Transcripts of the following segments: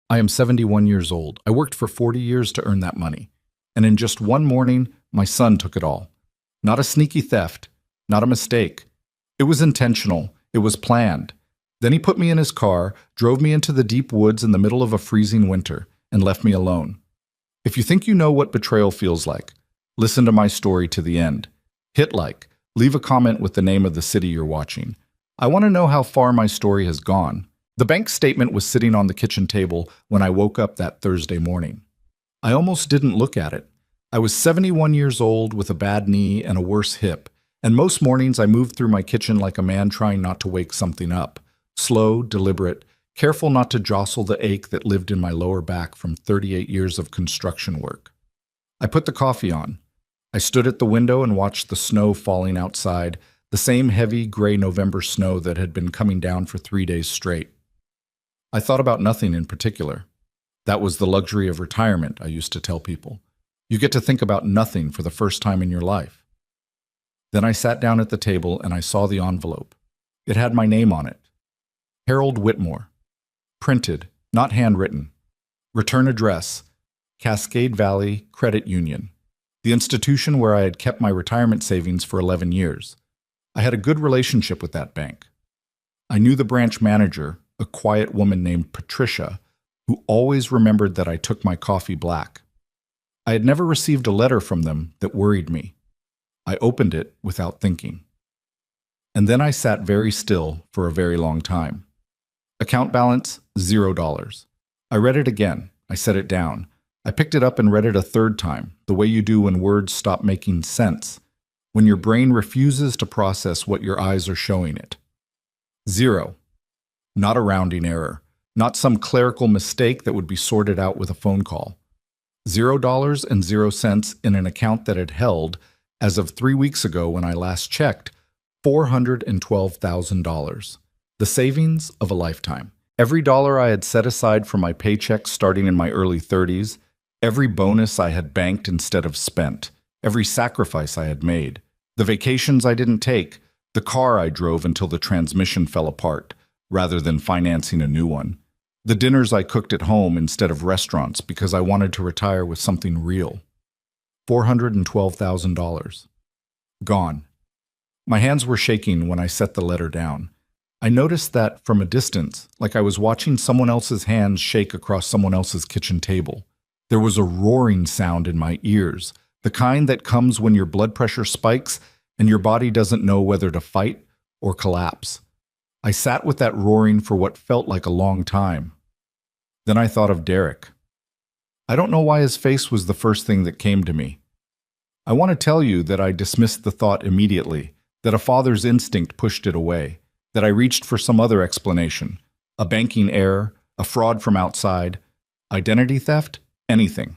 I am 71 years old. I worked for 40 years to earn that money. And in just one morning, my son took it all. Not a sneaky theft, not a mistake. It was intentional. It was planned. Then he put me in his car, drove me into the deep woods in the middle of a freezing winter, and left me alone. If you think you know what betrayal feels like, listen to my story to the end. Hit like, leave a comment with the name of the city you're watching. I want to know how far my story has gone. The bank statement was sitting on the kitchen table when I woke up that Thursday morning. I almost didn't look at it. I was 71 years old with a bad knee and a worse hip, and most mornings I moved through my kitchen like a man trying not to wake something up. Slow, deliberate, careful not to jostle the ache that lived in my lower back from 38 years of construction work. I put the coffee on. I stood at the window and watched the snow falling outside, the same heavy, gray November snow that had been coming down for 3 days straight. I thought about nothing in particular. That was the luxury of retirement, I used to tell people. You get to think about nothing for the first time in your life. Then I sat down at the table and I saw the envelope. It had my name on it. Harold Whitmore. Printed, not handwritten. Return address, Cascade Valley Credit Union, the institution where I had kept my retirement savings for 11 years. I had a good relationship with that bank. I knew the branch manager, a quiet woman named Patricia, who always remembered that I took my coffee black. I had never received a letter from them that worried me. I opened it without thinking. And then I sat very still for a very long time. Account balance, $0. I read it again. I set it down. I picked it up and read it a third time, the way you do when words stop making sense, when your brain refuses to process what your eyes are showing it. 0. Not a rounding error, not some clerical mistake that would be sorted out with a phone call. $0.00 in an account that had held, as of 3 weeks ago when I last checked, $412,000. The savings of a lifetime. Every dollar I had set aside for my paycheck starting in my early 30s, every bonus I had banked instead of spent, every sacrifice I had made, the vacations I didn't take, the car I drove until the transmission fell apart, rather than financing a new one, the dinners I cooked at home instead of restaurants because I wanted to retire with something real. $412,000. Gone. My hands were shaking when I set the letter down. I noticed that from a distance, like I was watching someone else's hands shake across someone else's kitchen table. There was a roaring sound in my ears, the kind that comes when your blood pressure spikes and your body doesn't know whether to fight or collapse. I sat with that roaring for what felt like a long time. Then I thought of Derek. I don't know why his face was the first thing that came to me. I want to tell you that I dismissed the thought immediately, that a father's instinct pushed it away, that I reached for some other explanation, a banking error, a fraud from outside, identity theft, anything.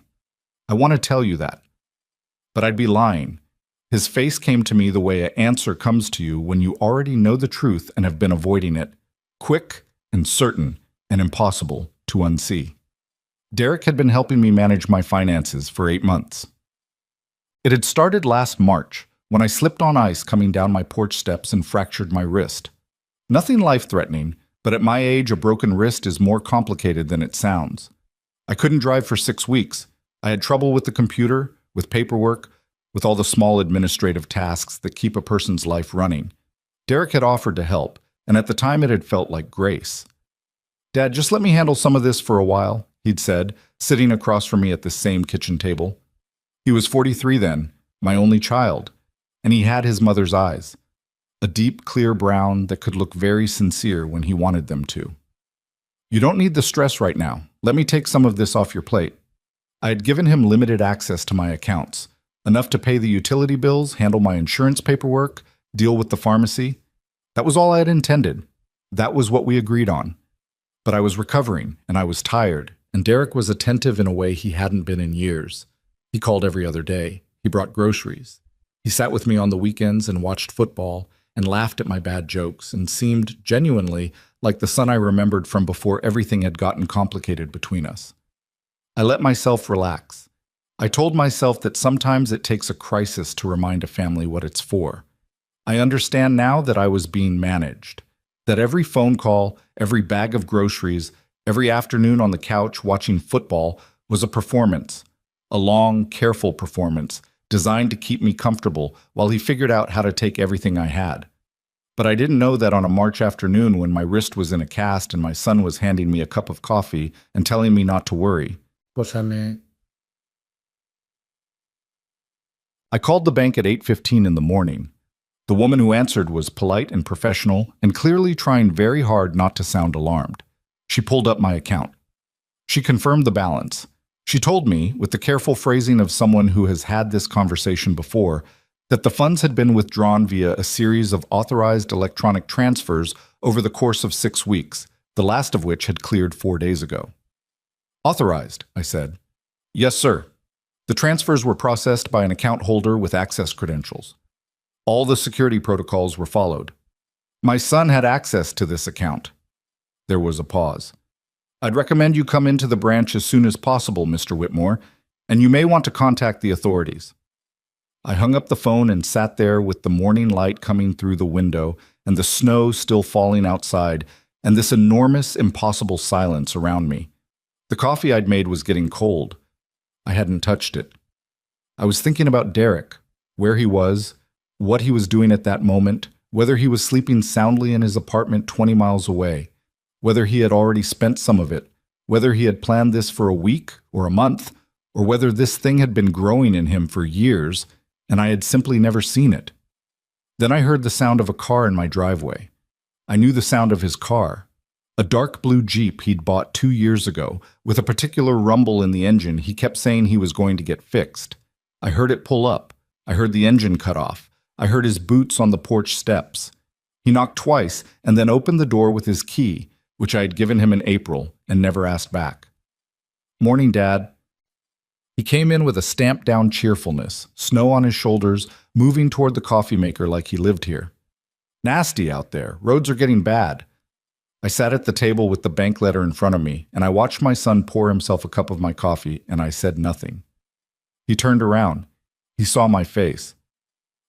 I want to tell you that. But I'd be lying. His face came to me the way an answer comes to you when you already know the truth and have been avoiding it, quick and certain and impossible to unsee. Derek had been helping me manage my finances for 8 months. It had started last March when I slipped on ice coming down my porch steps and fractured my wrist. Nothing life-threatening, but at my age a broken wrist is more complicated than it sounds. I couldn't drive for 6 weeks. I had trouble with the computer, with paperwork, with all the small administrative tasks that keep a person's life running. Derek had offered to help, and at the time it had felt like grace. "Dad, just let me handle some of this for a while," he'd said, sitting across from me at the same kitchen table. He was 43 then, my only child, and he had his mother's eyes. A deep, clear brown that could look very sincere when he wanted them to. "You don't need the stress right now. Let me take some of this off your plate." I had given him limited access to my accounts, enough to pay the utility bills, handle my insurance paperwork, deal with the pharmacy. That was all I had intended. That was what we agreed on. But I was recovering, and I was tired, and Derek was attentive in a way he hadn't been in years. He called every other day. He brought groceries. He sat with me on the weekends and watched football, and laughed at my bad jokes, and seemed genuinely like the son I remembered from before everything had gotten complicated between us. I let myself relax. I told myself that sometimes it takes a crisis to remind a family what it's for. I understand now that I was being managed, that every phone call, every bag of groceries, Every afternoon on the couch watching football was a performance, a long, careful performance designed to keep me comfortable while he figured out how to take everything I had. But I didn't know that on a March afternoon when my wrist was in a cast and my son was handing me a cup of coffee and telling me not to worry. Escúchame. I called the bank at 8:15 in the morning. The woman who answered was polite and professional and clearly trying very hard not to sound alarmed. She pulled up my account. She confirmed the balance. She told me, with the careful phrasing of someone who has had this conversation before, that the funds had been withdrawn via a series of authorized electronic transfers over the course of 6 weeks, the last of which had cleared 4 days ago. Authorized, I said. Yes, sir. The transfers were processed by an account holder with access credentials. All the security protocols were followed. My son had access to this account. There was a pause. I'd recommend you come into the branch as soon as possible, Mr. Whitmore, and you may want to contact the authorities. I hung up the phone and sat there with the morning light coming through the window and the snow still falling outside and this enormous, impossible silence around me. The coffee I'd made was getting cold. I hadn't touched it. I was thinking about Derek, where he was, what he was doing at that moment, whether he was sleeping soundly in his apartment 20 miles away, whether he had already spent some of it, whether he had planned this for a week or a month, or whether this thing had been growing in him for years and I had simply never seen it. Then I heard the sound of a car in my driveway. I knew the sound of his car. A dark blue Jeep he'd bought 2 years ago, with a particular rumble in the engine he kept saying he was going to get fixed. I heard it pull up. I heard the engine cut off. I heard his boots on the porch steps. He knocked twice and then opened the door with his key, which I had given him in April and never asked back. Morning, Dad. He came in with a stamped-down cheerfulness, snow on his shoulders, moving toward the coffee maker like he lived here. Nasty out there. Roads are getting bad. I sat at the table with the bank letter in front of me, and I watched my son pour himself a cup of my coffee, and I said nothing. He turned around. He saw my face.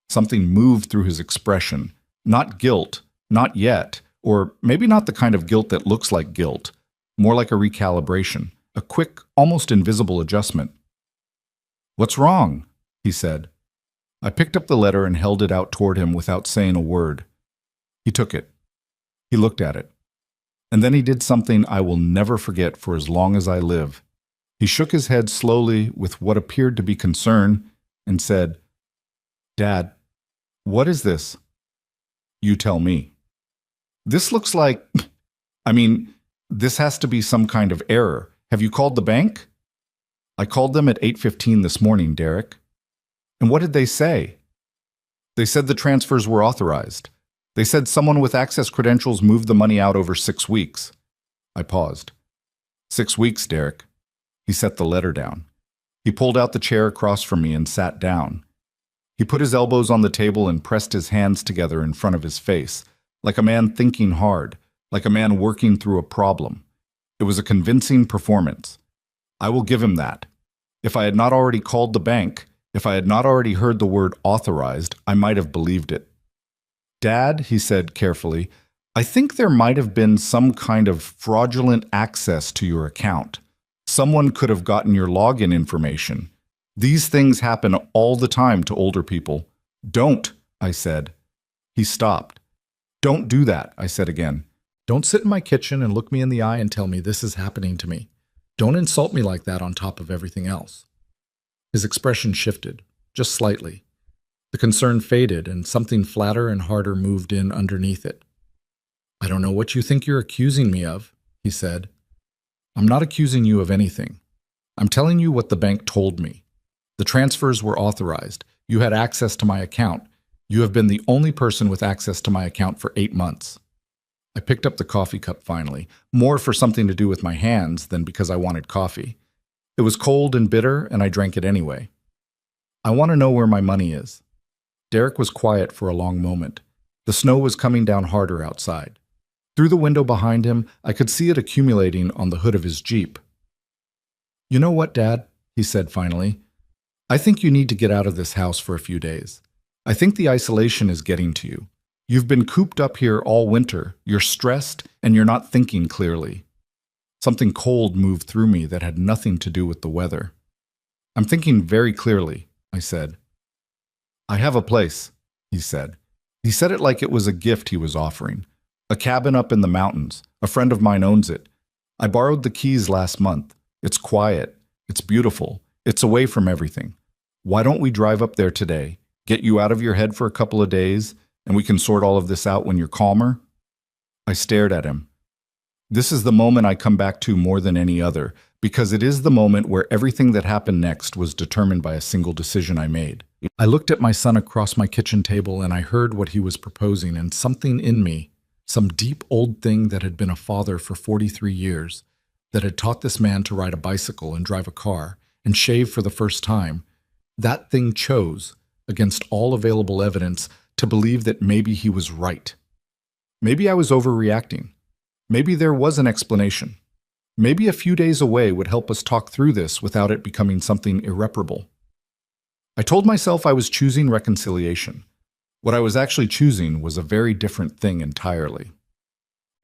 Something moved through his expression. Not guilt, not yet, or maybe not the kind of guilt that looks like guilt, more like a recalibration, a quick, almost invisible adjustment. What's wrong? He said. I picked up the letter and held it out toward him without saying a word. He took it. He looked at it. And then he did something I will never forget for as long as I live. He shook his head slowly with what appeared to be concern and said, Dad, what is this? You tell me. This looks like, this has to be some kind of error. Have you called the bank? I called them at 8:15 this morning, Derek. And what did they say? They said the transfers were authorized. They said someone with access credentials moved the money out over 6 weeks. I paused. 6 weeks, Derek. He set the letter down. He pulled out the chair across from me and sat down. He put his elbows on the table and pressed his hands together in front of his face, like a man thinking hard, like a man working through a problem. It was a convincing performance. I will give him that. If I had not already called the bank, if I had not already heard the word authorized, I might have believed it. Dad, he said carefully, I think there might have been some kind of fraudulent access to your account. Someone could have gotten your login information. These things happen all the time to older people. Don't, I said. He stopped. Don't do that, I said again. Don't sit in my kitchen and look me in the eye and tell me this is happening to me. Don't insult me like that on top of everything else. His expression shifted, just slightly. The concern faded and something flatter and harder moved in underneath it. I don't know what you think you're accusing me of, he said. I'm not accusing you of anything. I'm telling you what the bank told me. The transfers were authorized. You had access to my account. You have been the only person with access to my account for 8 months. I picked up the coffee cup finally, more for something to do with my hands than because I wanted coffee. It was cold and bitter, and I drank it anyway. I want to know where my money is. Derek was quiet for a long moment. The snow was coming down harder outside. Through the window behind him, I could see it accumulating on the hood of his Jeep. You know what, Dad? He said finally. I think you need to get out of this house for a few days. I think the isolation is getting to you. You've been cooped up here all winter. You're stressed, and you're not thinking clearly. Something cold moved through me that had nothing to do with the weather. I'm thinking very clearly, I said. I have a place, he said. He said it like it was a gift he was offering. A cabin up in the mountains. A friend of mine owns it. I borrowed the keys last month. It's quiet. It's beautiful. It's away from everything. Why don't we drive up there today, get you out of your head for a couple of days, and we can sort all of this out when you're calmer? I stared at him. This is the moment I come back to more than any other, because it is the moment where everything that happened next was determined by a single decision I made. I looked at my son across my kitchen table and I heard what he was proposing, and something in me, some deep old thing that had been a father for 43 years, that had taught this man to ride a bicycle and drive a car and shave for the first time, that thing chose, against all available evidence, to believe that maybe he was right. Maybe I was overreacting. Maybe there was an explanation. Maybe a few days away would help us talk through this without it becoming something irreparable. I told myself I was choosing reconciliation. What I was actually choosing was a very different thing entirely.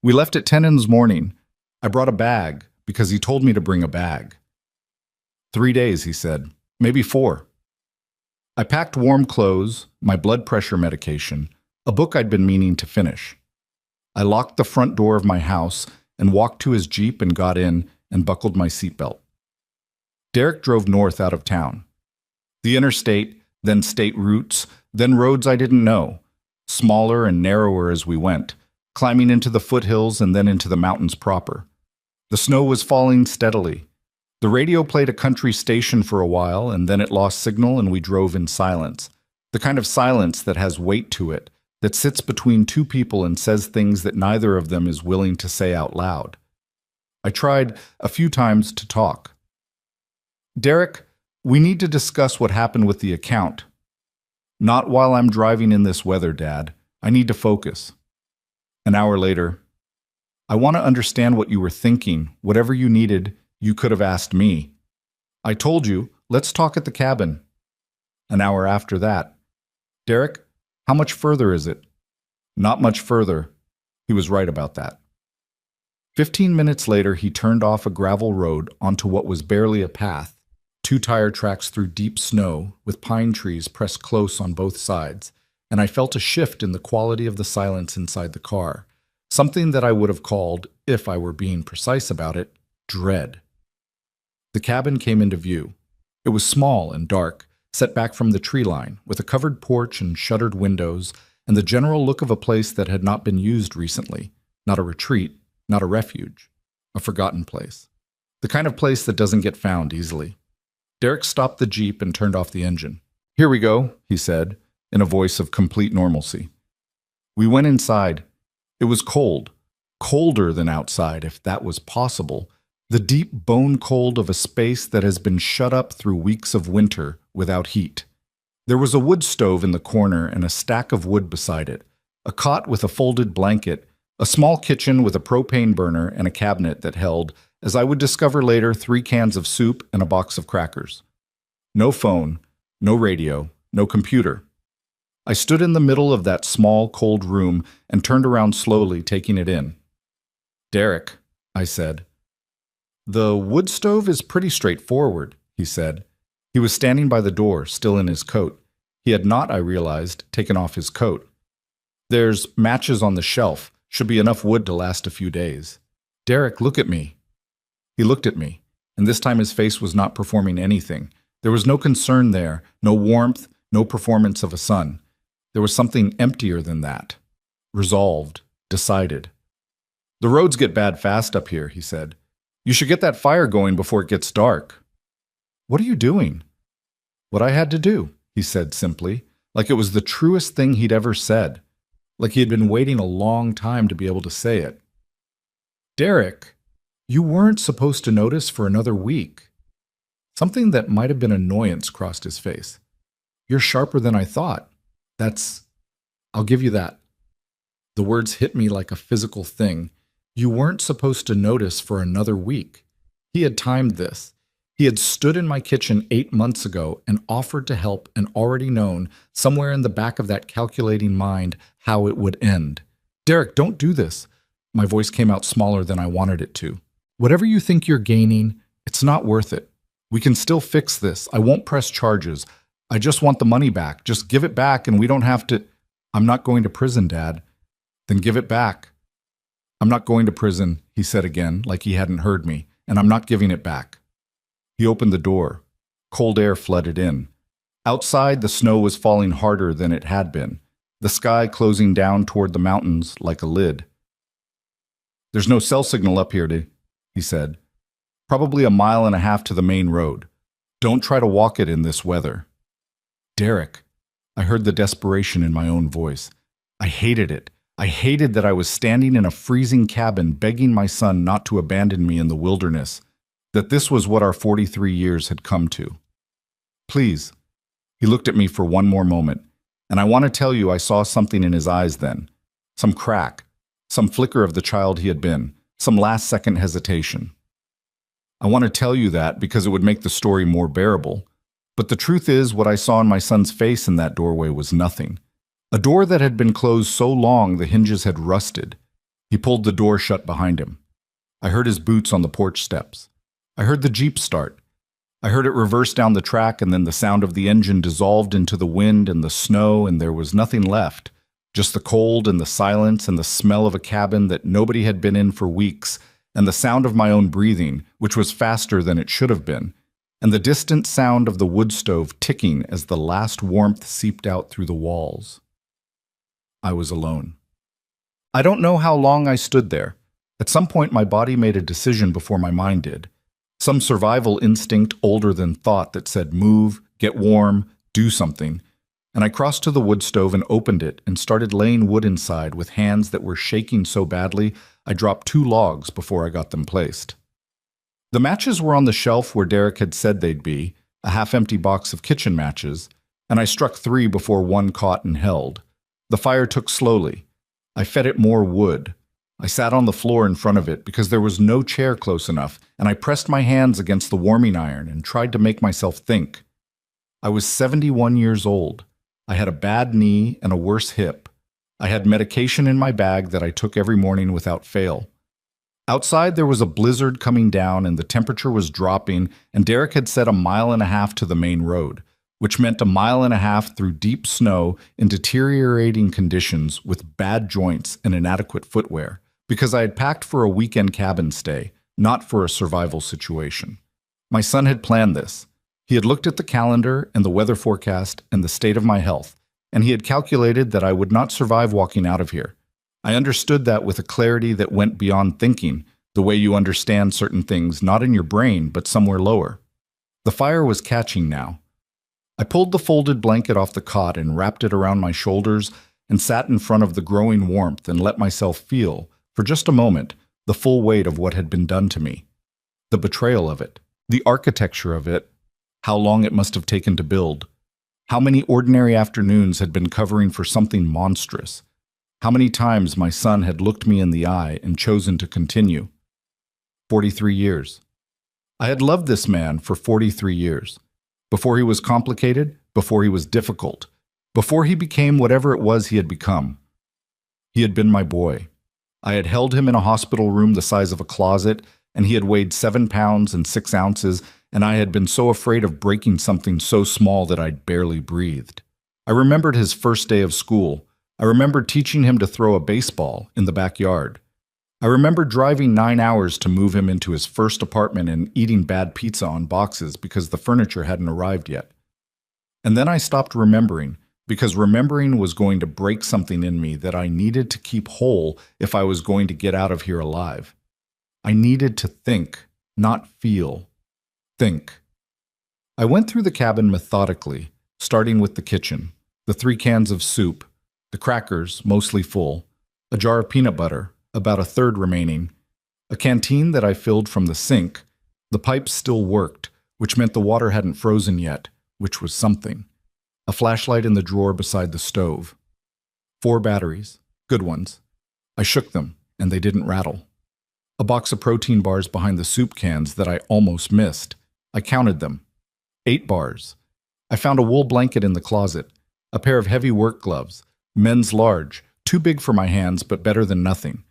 We left at 10 in the morning. I brought a bag because he told me to bring a bag. 3 days, he said, maybe 4. I packed warm clothes, my blood pressure medication, a book I'd been meaning to finish. I locked the front door of my house and walked to his Jeep and got in and buckled my seatbelt. Derek drove north out of town. The interstate, then state routes, then roads I didn't know, smaller and narrower as we went, climbing into the foothills and then into the mountains proper. The snow was falling steadily. The radio played a country station for a while, and then it lost signal and we drove in silence. The kind of silence that has weight to it, that sits between two people and says things that neither of them is willing to say out loud. I tried a few times to talk. Derek, we need to discuss what happened with the account. Not while I'm driving in this weather, Dad. I need to focus. An hour later, I want to understand what you were thinking. Whatever you needed, you could have asked me. I told you, let's talk at the cabin. An hour after that, Derek, how much further is it? Not much further. He was right about that. 15 minutes later, he turned off a gravel road onto what was barely a path, 2 tire tracks through deep snow with pine trees pressed close on both sides, and I felt a shift in the quality of the silence inside the car, something that I would have called, if I were being precise about it, dread. The cabin came into view. It was small and dark, set back from the tree line, with a covered porch and shuttered windows, and the general look of a place that had not been used recently, not a retreat, not a refuge, a forgotten place. The kind of place that doesn't get found easily. Derek stopped the Jeep and turned off the engine. Here we go, he said, in a voice of complete normalcy. We went inside. It was cold, colder than outside, if that was possible, the deep bone cold of a space that has been shut up through weeks of winter without heat. There was a wood stove in the corner and a stack of wood beside it, a cot with a folded blanket, a small kitchen with a propane burner and a cabinet that held, as I would discover later, 3 cans of soup and a box of crackers. No phone, no radio, no computer. I stood in the middle of that small, cold room and turned around slowly, taking it in. Derek, I said. The wood stove is pretty straightforward, he said. He was standing by the door, still in his coat. He had not, I realized, taken off his coat. There's matches on the shelf. Should be enough wood to last a few days. Derek, look at me. He looked at me, and this time his face was not performing anything. There was no concern there, no warmth, no performance of a son. There was something emptier than that. Resolved, decided. The roads get bad fast up here, he said. You should get that fire going before it gets dark. What are you doing? What I had to do, he said simply, like it was the truest thing he'd ever said, like he had been waiting a long time to be able to say it. Derek, you weren't supposed to notice for another week. Something that might have been annoyance crossed his face. You're sharper than I thought. I'll give you that. The words hit me like a physical thing. You weren't supposed to notice for another week. He had timed this. He had stood in my kitchen 8 months ago and offered to help and already known, somewhere in the back of that calculating mind, how it would end. Derek, don't do this. My voice came out smaller than I wanted it to. Whatever you think you're gaining, it's not worth it. We can still fix this. I won't press charges. I just want the money back. Just give it back and we don't have to. I'm not going to prison, Dad. Then give it back. I'm not going to prison, he said again, like he hadn't heard me, and I'm not giving it back. He opened the door. Cold air flooded in. Outside, the snow was falling harder than it had been, the sky closing down toward the mountains like a lid. There's no cell signal up here, he said. Probably a mile and a half to the main road. Don't try to walk it in this weather. Derek, I heard the desperation in my own voice. I hated it. I hated that I was standing in a freezing cabin begging my son not to abandon me in the wilderness, that this was what our 43 years had come to. Please. He looked at me for one more moment, and I want to tell you I saw something in his eyes then. Some crack, some flicker of the child he had been, some last-second hesitation. I want to tell you that because it would make the story more bearable. But the truth is, what I saw in my son's face in that doorway was nothing. A door that had been closed so long the hinges had rusted. He pulled the door shut behind him. I heard his boots on the porch steps. I heard the Jeep start. I heard it reverse down the track, and then the sound of the engine dissolved into the wind and the snow, and there was nothing left. Just the cold and the silence and the smell of a cabin that nobody had been in for weeks, and the sound of my own breathing, which was faster than it should have been, and the distant sound of the wood stove ticking as the last warmth seeped out through the walls. I was alone. I don't know how long I stood there. At some point my body made a decision before my mind did. Some survival instinct older than thought that said move, get warm, do something. And I crossed to the wood stove and opened it and started laying wood inside with hands that were shaking so badly I dropped 2 logs before I got them placed. The matches were on the shelf where Derek had said they'd be, a half-empty box of kitchen matches, and I struck 3 before one caught and held. The fire took slowly. I fed it more wood. I sat on the floor in front of it because there was no chair close enough, and I pressed my hands against the warming iron and tried to make myself think. I was 71 years old. I had a bad knee and a worse hip. I had medication in my bag that I took every morning without fail. Outside there was a blizzard coming down and the temperature was dropping, and Derek had said a mile and a half to the main road, which meant a mile and a half through deep snow in deteriorating conditions with bad joints and inadequate footwear, because I had packed for a weekend cabin stay, not for a survival situation. My son had planned this. He had looked at the calendar and the weather forecast and the state of my health, and he had calculated that I would not survive walking out of here. I understood that with a clarity that went beyond thinking, the way you understand certain things not in your brain but somewhere lower. The fire was catching now. I pulled the folded blanket off the cot and wrapped it around my shoulders and sat in front of the growing warmth and let myself feel, for just a moment, the full weight of what had been done to me. The betrayal of it, the architecture of it, how long it must have taken to build, how many ordinary afternoons had been covering for something monstrous, how many times my son had looked me in the eye and chosen to continue. 43 years. I had loved this man for 43 years. Before he was complicated, before he was difficult, before he became whatever it was he had become. He had been my boy. I had held him in a hospital room the size of a closet, and he had weighed 7 pounds and 6 ounces, and I had been so afraid of breaking something so small that I'd barely breathed. I remembered his first day of school. I remembered teaching him to throw a baseball in the backyard. I remember driving 9 hours to move him into his first apartment and eating bad pizza on boxes because the furniture hadn't arrived yet. And then I stopped remembering, because remembering was going to break something in me that I needed to keep whole if I was going to get out of here alive. I needed to think, not feel. Think. I went through the cabin methodically, starting with the kitchen, the 3 cans of soup, the crackers, mostly full, a jar of peanut butter, about a third remaining, a canteen that I filled from the sink. The pipes still worked, which meant the water hadn't frozen yet, which was something. A flashlight in the drawer beside the stove. 4 batteries, good ones. I shook them, and they didn't rattle. A box of protein bars behind the soup cans that I almost missed. I counted them. 8 bars. I found a wool blanket in the closet, a pair of heavy work gloves, men's large, too big for my hands but better than nothing.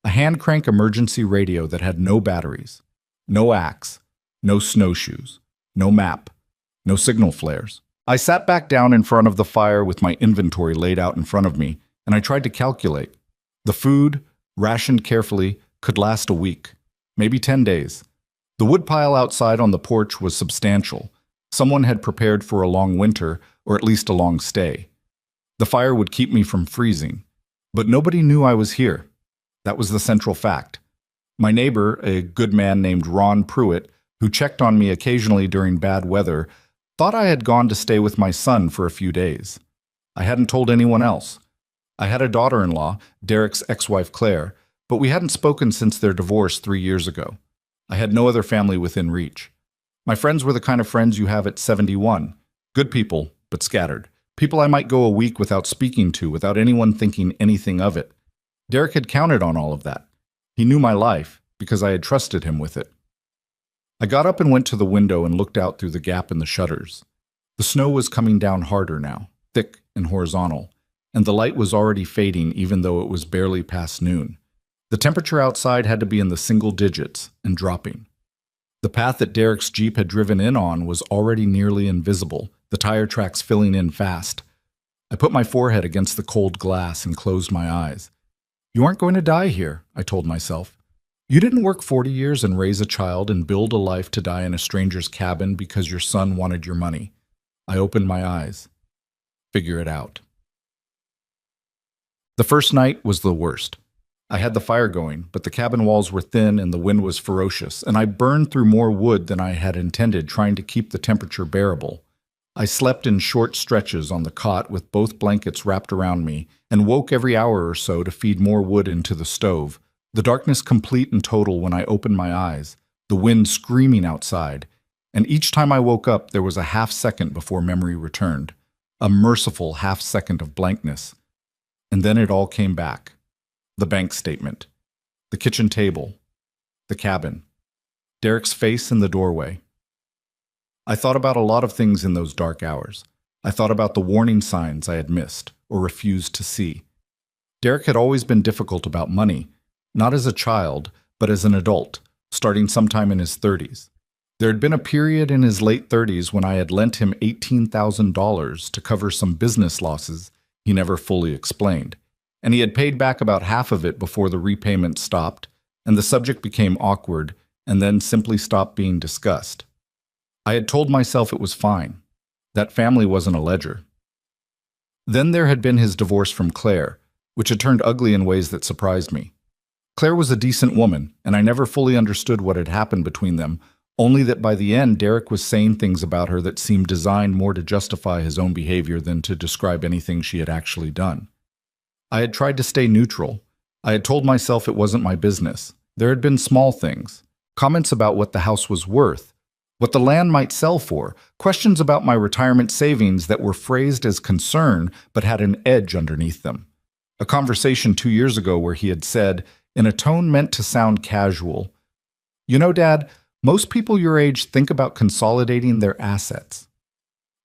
A hand crank emergency radio that had no batteries. No axe, no snowshoes, no map, no signal flares. I sat back down in front of the fire with my inventory laid out in front of me, and I tried to calculate. The food, rationed carefully, could last a week, maybe 10 days. The woodpile outside on the porch was substantial. Someone had prepared for a long winter, or at least a long stay. The fire would keep me from freezing. But nobody knew I was here. That was the central fact. My neighbor, a good man named Ron Pruitt, who checked on me occasionally during bad weather, thought I had gone to stay with my son for a few days. I hadn't told anyone else. I had a daughter-in-law, Derek's ex-wife Claire, but we hadn't spoken since their divorce 3 years ago. I had no other family within reach. My friends were the kind of friends you have at 71. Good people, but scattered. People I might go a week without speaking to, without anyone thinking anything of it. Derek had counted on all of that. He knew my life, because I had trusted him with it. I got up and went to the window and looked out through the gap in the shutters. The snow was coming down harder now, thick and horizontal, and the light was already fading even though it was barely past noon. The temperature outside had to be in the single digits and dropping. The path that Derek's Jeep had driven in on was already nearly invisible, the tire tracks filling in fast. I put my forehead against the cold glass and closed my eyes. You aren't going to die here, I told myself. You didn't work 40 years and raise a child and build a life to die in a stranger's cabin because your son wanted your money. I opened my eyes. Figure it out. The first night was the worst. I had the fire going, but the cabin walls were thin and the wind was ferocious, and I burned through more wood than I had intended, trying to keep the temperature bearable. I slept in short stretches on the cot with both blankets wrapped around me, and woke every hour or so to feed more wood into the stove. The darkness complete and total when I opened my eyes, the wind screaming outside, and each time I woke up there was a half second before memory returned, a merciful half second of blankness. And then it all came back. The bank statement, the kitchen table, the cabin, Derek's face in the doorway. I thought about a lot of things in those dark hours. I thought about the warning signs I had missed or refused to see. Derek had always been difficult about money, not as a child, but as an adult, starting sometime in his 30s. There had been a period in his late 30s when I had lent him $18,000 to cover some business losses he never fully explained, and he had paid back about half of it before the repayment stopped, and the subject became awkward and then simply stopped being discussed. I had told myself it was fine. That family wasn't a ledger. Then there had been his divorce from Claire, which had turned ugly in ways that surprised me. Claire was a decent woman, and I never fully understood what had happened between them, only that by the end Derek was saying things about her that seemed designed more to justify his own behavior than to describe anything she had actually done. I had tried to stay neutral. I had told myself it wasn't my business. There had been small things, comments about what the house was worth, what the land might sell for, questions about my retirement savings that were phrased as concern but had an edge underneath them. A conversation 2 years ago where he had said, in a tone meant to sound casual, "You know, Dad, most people your age think about consolidating their assets."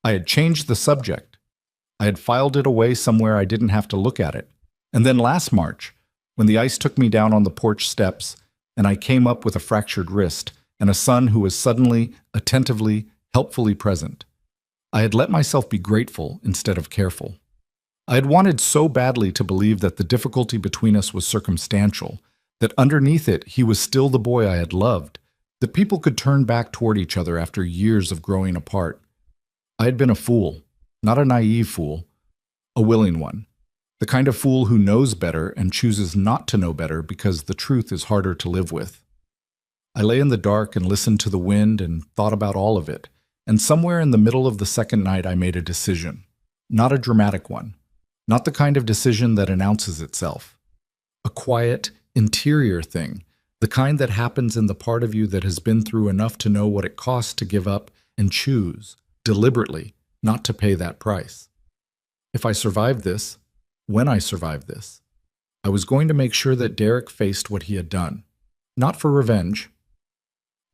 I had changed the subject. I had filed it away somewhere I didn't have to look at it. And then last March, when the ice took me down on the porch steps, and I came up with a fractured wrist and a son who was suddenly, attentively, helpfully present, I had let myself be grateful instead of careful. I had wanted so badly to believe that the difficulty between us was circumstantial, that underneath it he was still the boy I had loved, that people could turn back toward each other after years of growing apart. I had been a fool, not a naive fool, a willing one, the kind of fool who knows better and chooses not to know better because the truth is harder to live with. I lay in the dark and listened to the wind and thought about all of it, and somewhere in the middle of the second night I made a decision, not a dramatic one, not the kind of decision that announces itself. A quiet, interior thing, the kind that happens in the part of you that has been through enough to know what it costs to give up and choose, deliberately, not to pay that price. If I survived this, when I survived this, I was going to make sure that Derek faced what he had done. Not for revenge.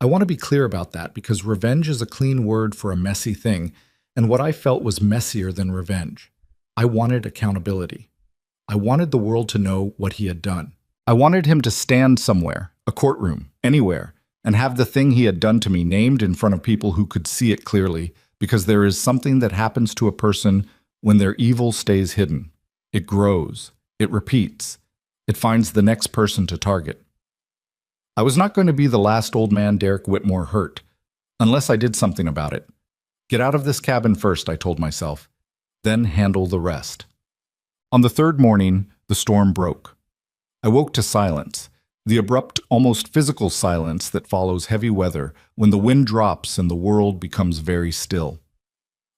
I want to be clear about that because revenge is a clean word for a messy thing, and what I felt was messier than revenge. I wanted accountability. I wanted the world to know what he had done. I wanted him to stand somewhere, a courtroom, anywhere, and have the thing he had done to me named in front of people who could see it clearly, because there is something that happens to a person when their evil stays hidden. It grows. It repeats. It finds the next person to target. I was not going to be the last old man Derek Whitmore hurt, unless I did something about it. Get out of this cabin first, I told myself, then handle the rest. On the third morning, the storm broke. I woke to silence, the abrupt, almost physical silence that follows heavy weather when the wind drops and the world becomes very still.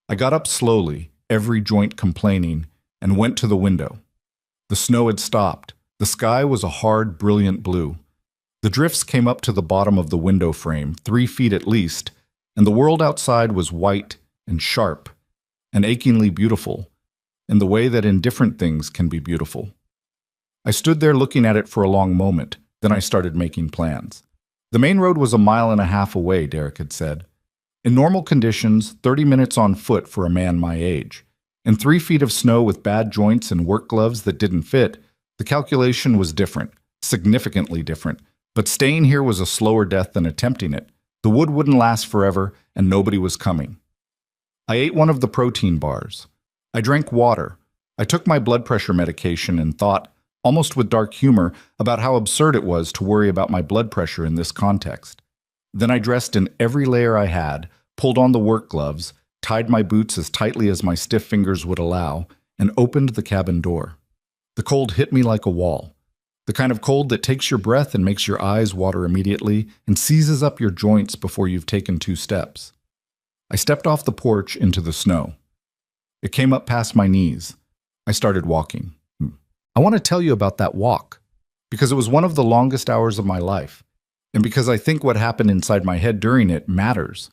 I got up slowly, every joint complaining, and went to the window. The snow had stopped. The sky was a hard, brilliant blue. The drifts came up to the bottom of the window frame, 3 feet at least, and the world outside was white and sharp and achingly beautiful, in the way that indifferent things can be beautiful. I stood there looking at it for a long moment, then I started making plans. The main road was 1.5 miles away, Derek had said. In normal conditions, 30 minutes on foot for a man my age. In 3 feet of snow with bad joints and work gloves that didn't fit, the calculation was different, significantly different, but staying here was a slower death than attempting it. The wood wouldn't last forever, and nobody was coming. I ate one of the protein bars. I drank water. I took my blood pressure medication and thought, almost with dark humor, about how absurd it was to worry about my blood pressure in this context. Then I dressed in every layer I had, pulled on the work gloves, tied my boots as tightly as my stiff fingers would allow, and opened the cabin door. The cold hit me like a wall. The kind of cold that takes your breath and makes your eyes water immediately and seizes up your joints before you've taken 2 steps. I stepped off the porch into the snow. It came up past my knees. I started walking. I want to tell you about that walk, because it was one of the longest hours of my life, and because I think what happened inside my head during it matters.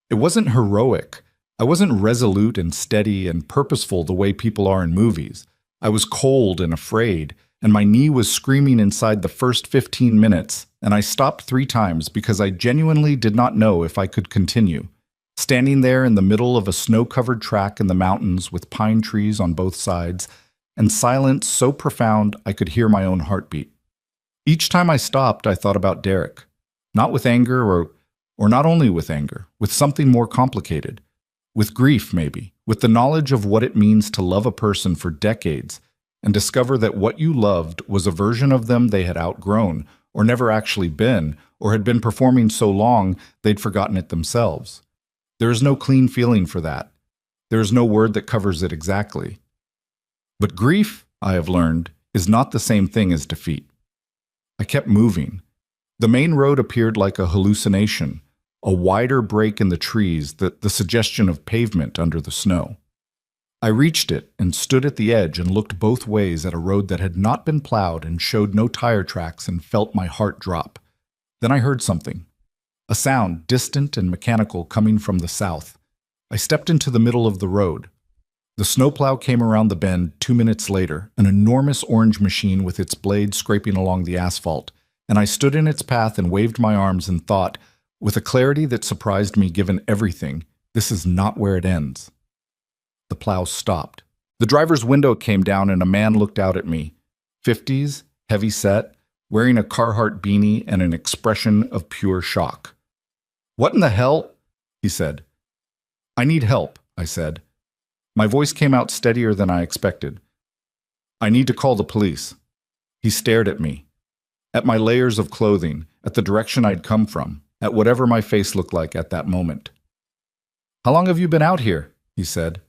It wasn't heroic. I wasn't resolute and steady and purposeful the way people are in movies. I was cold and afraid, and my knee was screaming inside the first 15 minutes, and I stopped 3 times because I genuinely did not know if I could continue. Standing there in the middle of a snow-covered track in the mountains with pine trees on both sides, and silence so profound I could hear my own heartbeat. Each time I stopped, I thought about Derek. Not with anger or not only with anger, with something more complicated. With grief, maybe. With the knowledge of what it means to love a person for decades and discover that what you loved was a version of them they had outgrown, or never actually been, or had been performing so long they'd forgotten it themselves. There is no clean feeling for that. There is no word that covers it exactly. But grief, I have learned, is not the same thing as defeat. I kept moving. The main road appeared like a hallucination, a wider break in the trees, the suggestion of pavement under the snow. I reached it and stood at the edge and looked both ways at a road that had not been plowed and showed no tire tracks and felt my heart drop. Then I heard something. A sound, distant and mechanical, coming from the south. I stepped into the middle of the road. The snowplow came around the bend 2 minutes later, an enormous orange machine with its blade scraping along the asphalt, and I stood in its path and waved my arms and thought, with a clarity that surprised me given everything, this is not where it ends. The plow stopped. The driver's window came down and a man looked out at me. 50s, heavy set, wearing a Carhartt beanie and an expression of pure shock. "What in the hell?" he said. "I need help," I said. My voice came out steadier than I expected. "I need to call the police." He stared at me, at my layers of clothing, at the direction I'd come from, at whatever my face looked like at that moment. "How long have you been out here?" he said.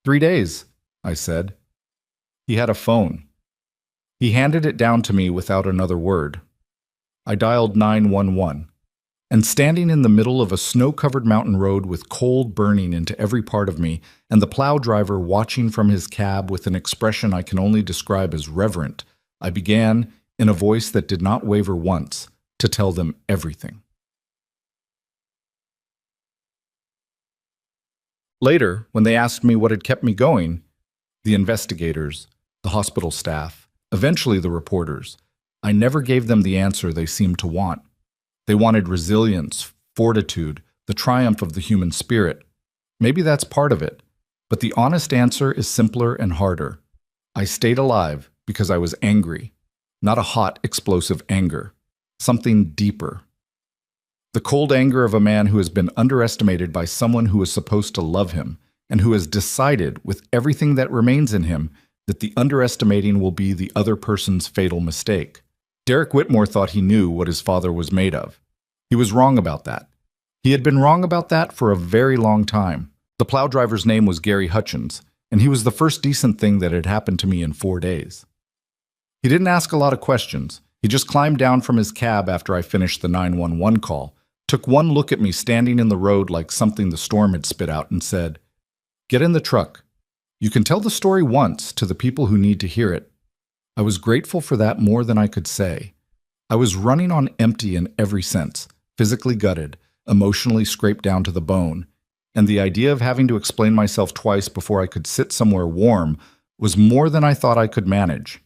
3 days, I said. He had a phone. He handed it down to me without another word. I dialed 911, and standing in the middle of a snow-covered mountain road with cold burning into every part of me, and the plow driver watching from his cab with an expression I can only describe as reverent, I began, in a voice that did not waver once, to tell them everything. Later, when they asked me what had kept me going, the investigators, the hospital staff, eventually the reporters, I never gave them the answer they seemed to want. They wanted resilience, fortitude, the triumph of the human spirit. Maybe that's part of it, but the honest answer is simpler and harder. I stayed alive because I was angry, not a hot, explosive anger, something deeper. The cold anger of a man who has been underestimated by someone who is supposed to love him, and who has decided, with everything that remains in him, that the underestimating will be the other person's fatal mistake. Derek Whitmore thought he knew what his father was made of. He was wrong about that. He had been wrong about that for a very long time. The plow driver's name was Gary Hutchins, and he was the first decent thing that had happened to me in 4 days. He didn't ask a lot of questions. He just climbed down from his cab after I finished the 911 call, took one look at me standing in the road like something the storm had spit out, and said, "Get in the truck. You can tell the story once to the people who need to hear it." I was grateful for that more than I could say. I was running on empty in every sense, physically gutted, emotionally scraped down to the bone, and the idea of having to explain myself twice before I could sit somewhere warm was more than I thought I could manage.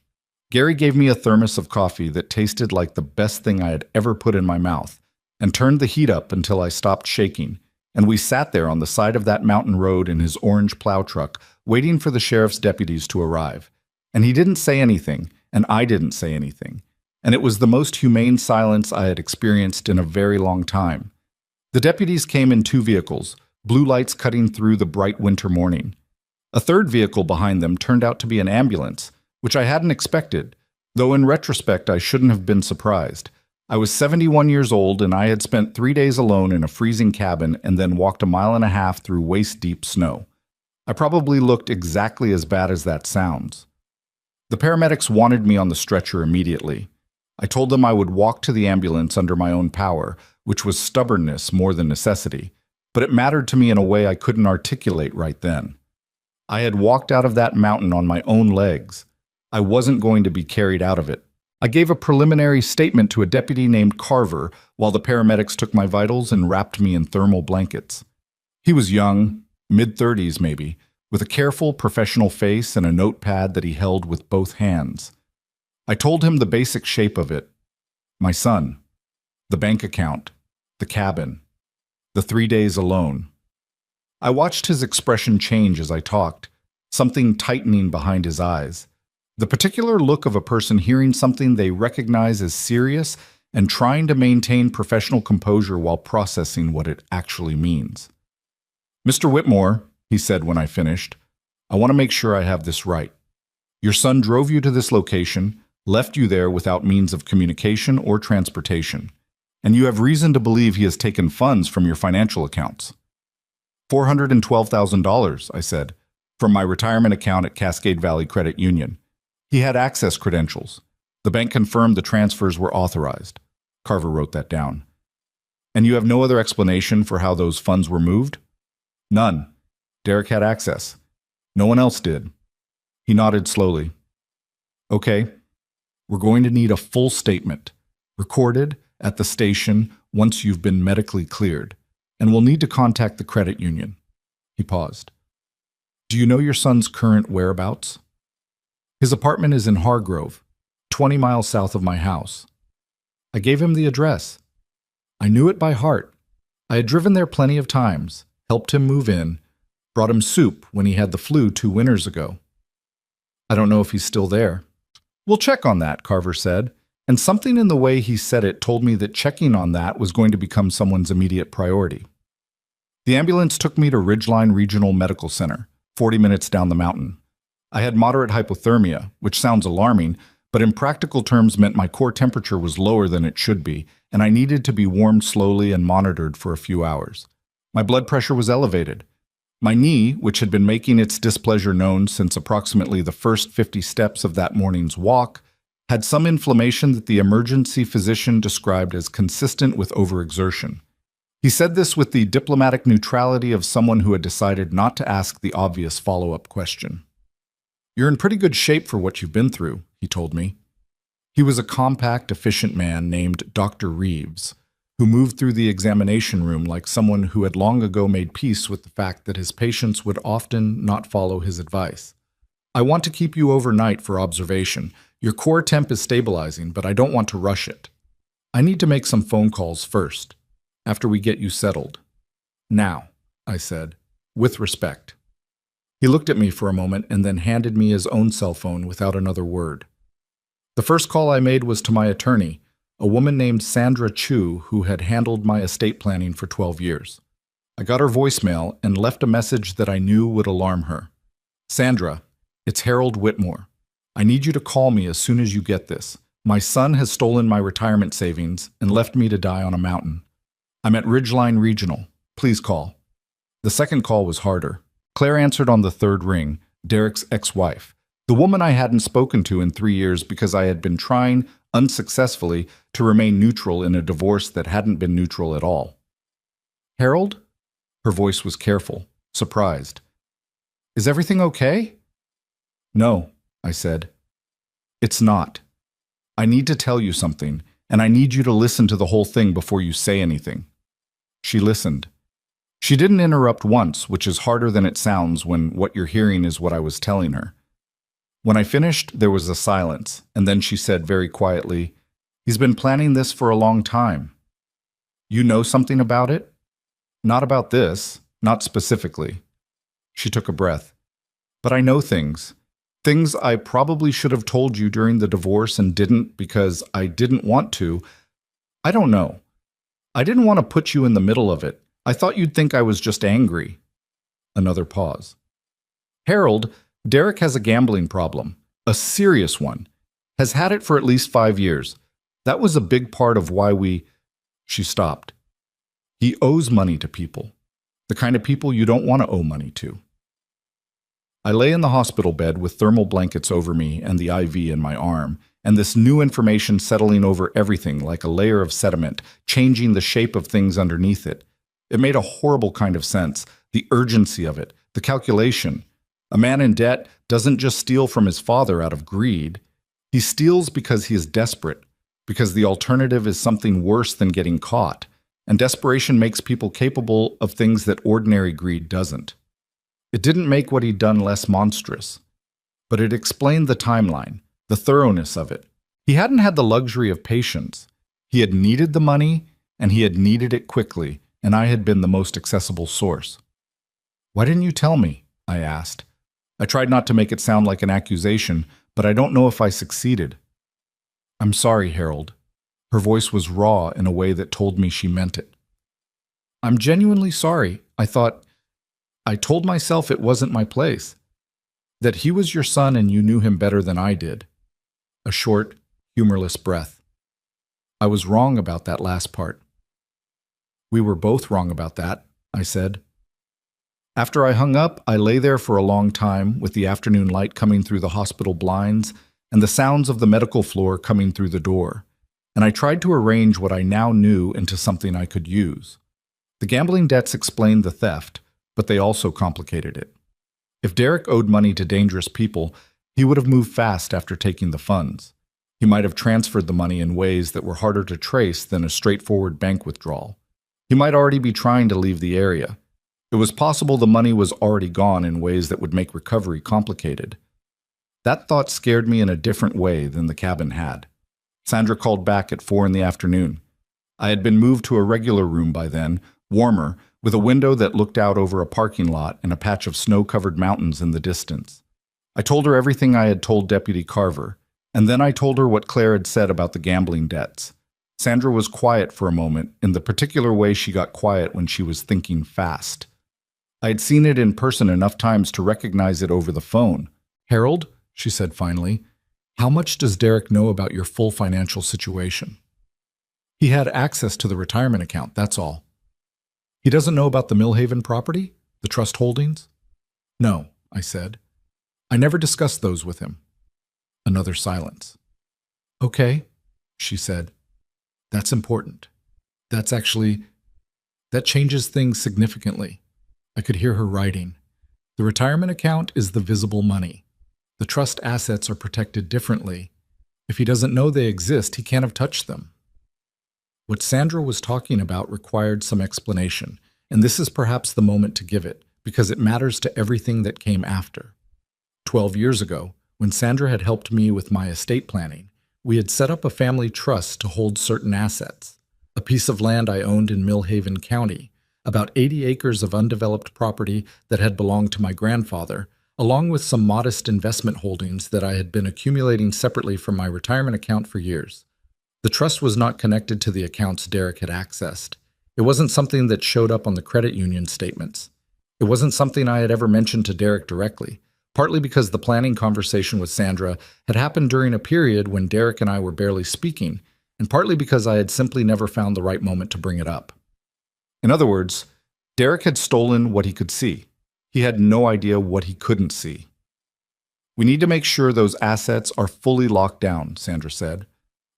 Gary gave me a thermos of coffee that tasted like the best thing I had ever put in my mouth, and turned the heat up until I stopped shaking, and we sat there on the side of that mountain road in his orange plow truck, waiting for the sheriff's deputies to arrive. And he didn't say anything, and I didn't say anything, and it was the most humane silence I had experienced in a very long time. The deputies came in 2 vehicles, blue lights cutting through the bright winter morning. A third vehicle behind them turned out to be an ambulance, which I hadn't expected, though in retrospect I shouldn't have been surprised. I was 71 years old, and I had spent 3 days alone in a freezing cabin and then walked a mile and a half through waist-deep snow. I probably looked exactly as bad as that sounds. The paramedics wanted me on the stretcher immediately. I told them I would walk to the ambulance under my own power, which was stubbornness more than necessity, but it mattered to me in a way I couldn't articulate right then. I had walked out of that mountain on my own legs. I wasn't going to be carried out of it. I gave a preliminary statement to a deputy named Carver while the paramedics took my vitals and wrapped me in thermal blankets. He was young, mid-30s maybe, with a careful, professional face and a notepad that he held with both hands. I told him the basic shape of it: my son, the bank account, the cabin, the 3 days alone. I watched his expression change as I talked, something tightening behind his eyes. The particular look of a person hearing something they recognize as serious and trying to maintain professional composure while processing what it actually means. "Mr. Whitmore," he said when I finished, "I want to make sure I have this right. Your son drove you to this location, left you there without means of communication or transportation, and you have reason to believe he has taken funds from your financial accounts." $412,000, I said, "from my retirement account at Cascade Valley Credit Union." He had access credentials. The bank confirmed the transfers were authorized. Carver wrote that down. "And you have no other explanation for how those funds were moved?" "None. Derek had access. No one else did." He nodded slowly. "Okay. We're going to need a full statement, recorded at the station once you've been medically cleared, and we'll need to contact the credit union." He paused. "Do you know your son's current whereabouts?" "His apartment is in Hargrove, 20 miles south of my house." I gave him the address. I knew it by heart. I had driven there plenty of times, helped him move in, brought him soup when he had the flu 2 winters ago. "I don't know if he's still there." "We'll check on that," Carver said, and something in the way he said it told me that checking on that was going to become someone's immediate priority. The ambulance took me to Ridgeline Regional Medical Center, 40 minutes down the mountain. I had moderate hypothermia, which sounds alarming, but in practical terms meant my core temperature was lower than it should be, and I needed to be warmed slowly and monitored for a few hours. My blood pressure was elevated. My knee, which had been making its displeasure known since approximately the first 50 steps of that morning's walk, had some inflammation that the emergency physician described as consistent with overexertion. He said this with the diplomatic neutrality of someone who had decided not to ask the obvious follow-up question. "You're in pretty good shape for what you've been through," he told me. He was a compact, efficient man named Dr. Reeves, who moved through the examination room like someone who had long ago made peace with the fact that his patients would often not follow his advice. "I want to keep you overnight for observation. Your core temp is stabilizing, but I don't want to rush it. I need to make some phone calls first, after we get you settled." "Now," I said, with respect. He looked at me for a moment and then handed me his own cell phone without another word. The first call I made was to my attorney, a woman named Sandra Chu who had handled my estate planning for 12 years. I got her voicemail and left a message that I knew would alarm her. Sandra, it's Harold Whitmore. I need you to call me as soon as you get this. My son has stolen my retirement savings and left me to die on a mountain. I'm at Ridgeline Regional. Please call. The second call was harder. Claire answered on the third ring, Derek's ex-wife, the woman I hadn't spoken to in 3 years because I had been trying, unsuccessfully, to remain neutral in a divorce that hadn't been neutral at all. Harold? Her voice was careful, surprised. Is everything okay? No, I said. It's not. I need to tell you something, and I need you to listen to the whole thing before you say anything. She listened. She didn't interrupt once, which is harder than it sounds when what you're hearing is what I was telling her. When I finished, there was a silence, and then she said very quietly, He's been planning this for a long time. You know something about it? Not about this, not specifically. She took a breath. But I know things. Things I probably should have told you during the divorce and didn't because I didn't want to. I don't know. I didn't want to put you in the middle of it. I thought you'd think I was just angry. Another pause. Harold, Derek has a gambling problem. A serious one. Has had it for at least 5 years. That was a big part of why we... She stopped. He owes money to people. The kind of people you don't want to owe money to. I lay in the hospital bed with thermal blankets over me and the IV in my arm, and this new information settling over everything like a layer of sediment, changing the shape of things underneath it. It made a horrible kind of sense, the urgency of it, the calculation. A man in debt doesn't just steal from his father out of greed. He steals because he is desperate, because the alternative is something worse than getting caught, and desperation makes people capable of things that ordinary greed doesn't. It didn't make what he'd done less monstrous, but it explained the timeline, the thoroughness of it. He hadn't had the luxury of patience. He had needed the money, and he had needed it quickly, and I had been the most accessible source. Why didn't you tell me? I asked. I tried not to make it sound like an accusation, but I don't know if I succeeded. I'm sorry, Harold. Her voice was raw in a way that told me she meant it. I'm genuinely sorry. I told myself it wasn't my place. That he was your son and you knew him better than I did. A short, humorless breath. I was wrong about that last part. We were both wrong about that, I said. After I hung up, I lay there for a long time with the afternoon light coming through the hospital blinds and the sounds of the medical floor coming through the door, and I tried to arrange what I now knew into something I could use. The gambling debts explained the theft, but they also complicated it. If Derek owed money to dangerous people, he would have moved fast after taking the funds. He might have transferred the money in ways that were harder to trace than a straightforward bank withdrawal. He might already be trying to leave the area. It was possible the money was already gone in ways that would make recovery complicated. That thought scared me in a different way than the cabin had. Sandra called back at 4 in the afternoon. I had been moved to a regular room by then, warmer, with a window that looked out over a parking lot and a patch of snow-covered mountains in the distance. I told her everything I had told Deputy Carver, and then I told her what Claire had said about the gambling debts. Sandra was quiet for a moment, in the particular way she got quiet when she was thinking fast. I had seen it in person enough times to recognize it over the phone. Harold, she said finally, how much does Derek know about your full financial situation? He had access to the retirement account, that's all. He doesn't know about the Millhaven property? The trust holdings? No, I said. I never discussed those with him. Another silence. Okay, she said. That's important. That changes things significantly. I could hear her writing. The retirement account is the visible money. The trust assets are protected differently. If he doesn't know they exist, he can't have touched them. What Sandra was talking about required some explanation, and this is perhaps the moment to give it, because it matters to everything that came after. 12 years ago, when Sandra had helped me with my estate planning, we had set up a family trust to hold certain assets. A piece of land I owned in Millhaven County, about 80 acres of undeveloped property that had belonged to my grandfather, along with some modest investment holdings that I had been accumulating separately from my retirement account for years. The trust was not connected to the accounts Derek had accessed. It wasn't something that showed up on the credit union statements. It wasn't something I had ever mentioned to Derek directly, partly because the planning conversation with Sandra had happened during a period when Derek and I were barely speaking, and partly because I had simply never found the right moment to bring it up. In other words, Derek had stolen what he could see. He had no idea what he couldn't see. "We need to make sure those assets are fully locked down," Sandra said.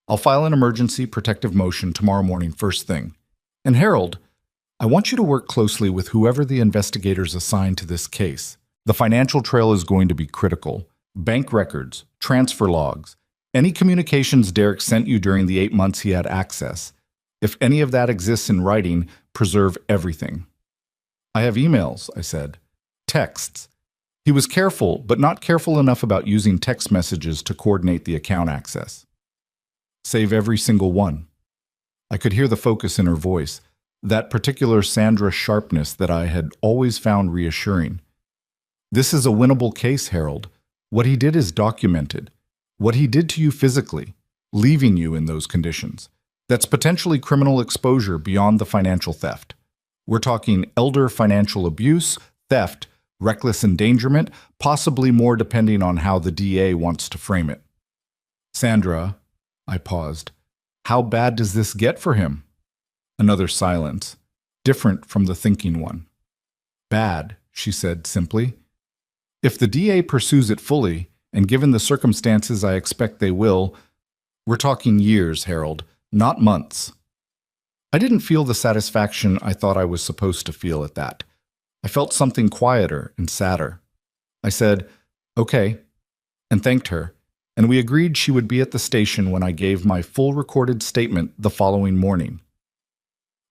"I'll file an emergency protective motion tomorrow morning first thing. And Harold, I want you to work closely with whoever the investigators assign to this case. The financial trail is going to be critical. Bank records, transfer logs, any communications Derek sent you during the 8 months he had access. If any of that exists in writing, preserve everything." "I have emails," I said. "Texts." He was careful, but not careful enough about using text messages to coordinate the account access. "Save every single one." I could hear the focus in her voice, that particular Sandra sharpness that I had always found reassuring. "This is a winnable case, Harold. What he did is documented. What he did to you physically, leaving you in those conditions. That's potentially criminal exposure beyond the financial theft. We're talking elder financial abuse, theft, reckless endangerment, possibly more depending on how the DA wants to frame it." "Sandra," I paused, "how bad does this get for him?" Another silence, different from the thinking one. "Bad," she said simply. "If the DA pursues it fully, and given the circumstances I expect they will, we're talking years, Harold, not months." I didn't feel the satisfaction I thought I was supposed to feel at that. I felt something quieter and sadder. I said, "Okay," and thanked her, and we agreed she would be at the station when I gave my full recorded statement the following morning.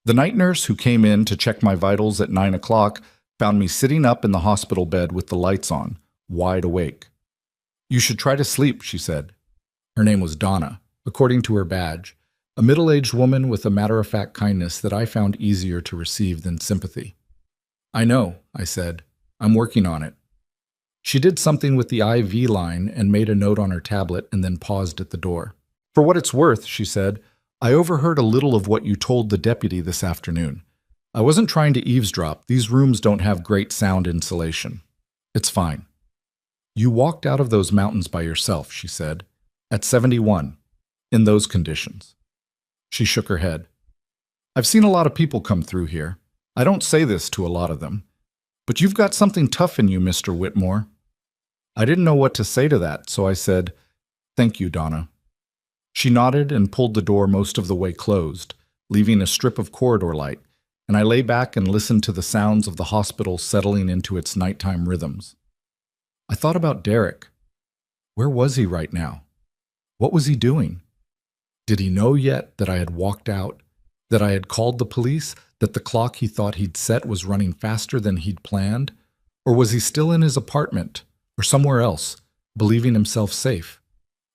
The night nurse who came in to check my vitals at 9 o'clock found me sitting up in the hospital bed with the lights on, wide awake. "You should try to sleep," she said. Her name was Donna, according to her badge, a middle-aged woman with a matter-of-fact kindness that I found easier to receive than sympathy. "I know," I said. "I'm working on it." She did something with the IV line and made a note on her tablet and then paused at the door. "For what it's worth," she said, "I overheard a little of what you told the deputy this afternoon. I wasn't trying to eavesdrop. These rooms don't have great sound insulation. It's fine." "You walked out of those mountains by yourself," she said, "at 71, in those conditions." She shook her head. "I've seen a lot of people come through here. I don't say this to a lot of them. But you've got something tough in you, Mr. Whitmore." I didn't know what to say to that, so I said, "Thank you, Donna." She nodded and pulled the door most of the way closed, leaving a strip of corridor light, and I lay back and listened to the sounds of the hospital settling into its nighttime rhythms. I thought about Derek. Where was he right now? What was he doing? Did he know yet that I had walked out, that I had called the police, that the clock he thought he'd set was running faster than he'd planned? Or was he still in his apartment, or somewhere else, believing himself safe?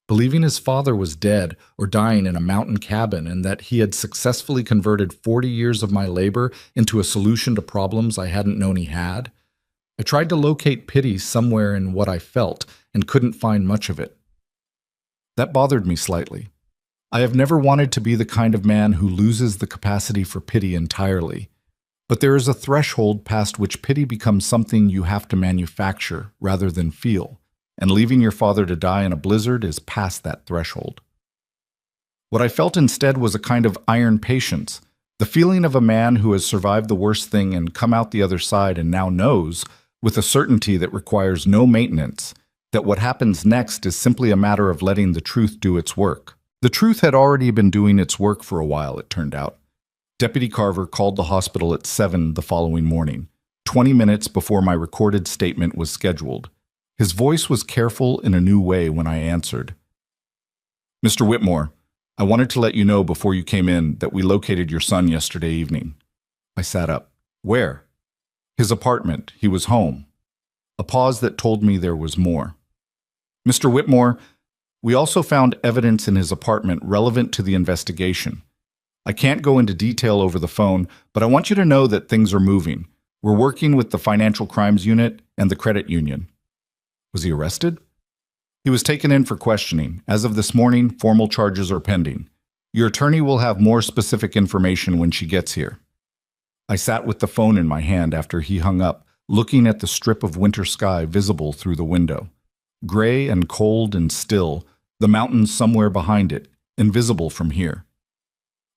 Believing his father was dead or dying in a mountain cabin and that he had successfully converted 40 years of my labor into a solution to problems I hadn't known he had? I tried to locate pity somewhere in what I felt and couldn't find much of it. That bothered me slightly. I have never wanted to be the kind of man who loses the capacity for pity entirely. But there is a threshold past which pity becomes something you have to manufacture rather than feel, and leaving your father to die in a blizzard is past that threshold. What I felt instead was a kind of iron patience, the feeling of a man who has survived the worst thing and come out the other side and now knows, with a certainty that requires no maintenance, that what happens next is simply a matter of letting the truth do its work. The truth had already been doing its work for a while, it turned out. Deputy Carver called the hospital at 7 the following morning, 20 minutes before my recorded statement was scheduled. His voice was careful in a new way when I answered. "Mr. Whitmore, I wanted to let you know before you came in that we located your son yesterday evening." I sat up. "Where?" "His apartment. He was home." A pause that told me there was more. "Mr. Whitmore, we also found evidence in his apartment relevant to the investigation. I can't go into detail over the phone, but I want you to know that things are moving. We're working with the Financial Crimes Unit and the Credit Union." "Was he arrested?" "He was taken in for questioning. As of this morning, formal charges are pending. Your attorney will have more specific information when she gets here. I sat with the phone in my hand after he hung up, looking at the strip of winter sky visible through the window. Gray and cold and still, the mountains somewhere behind it, invisible from here.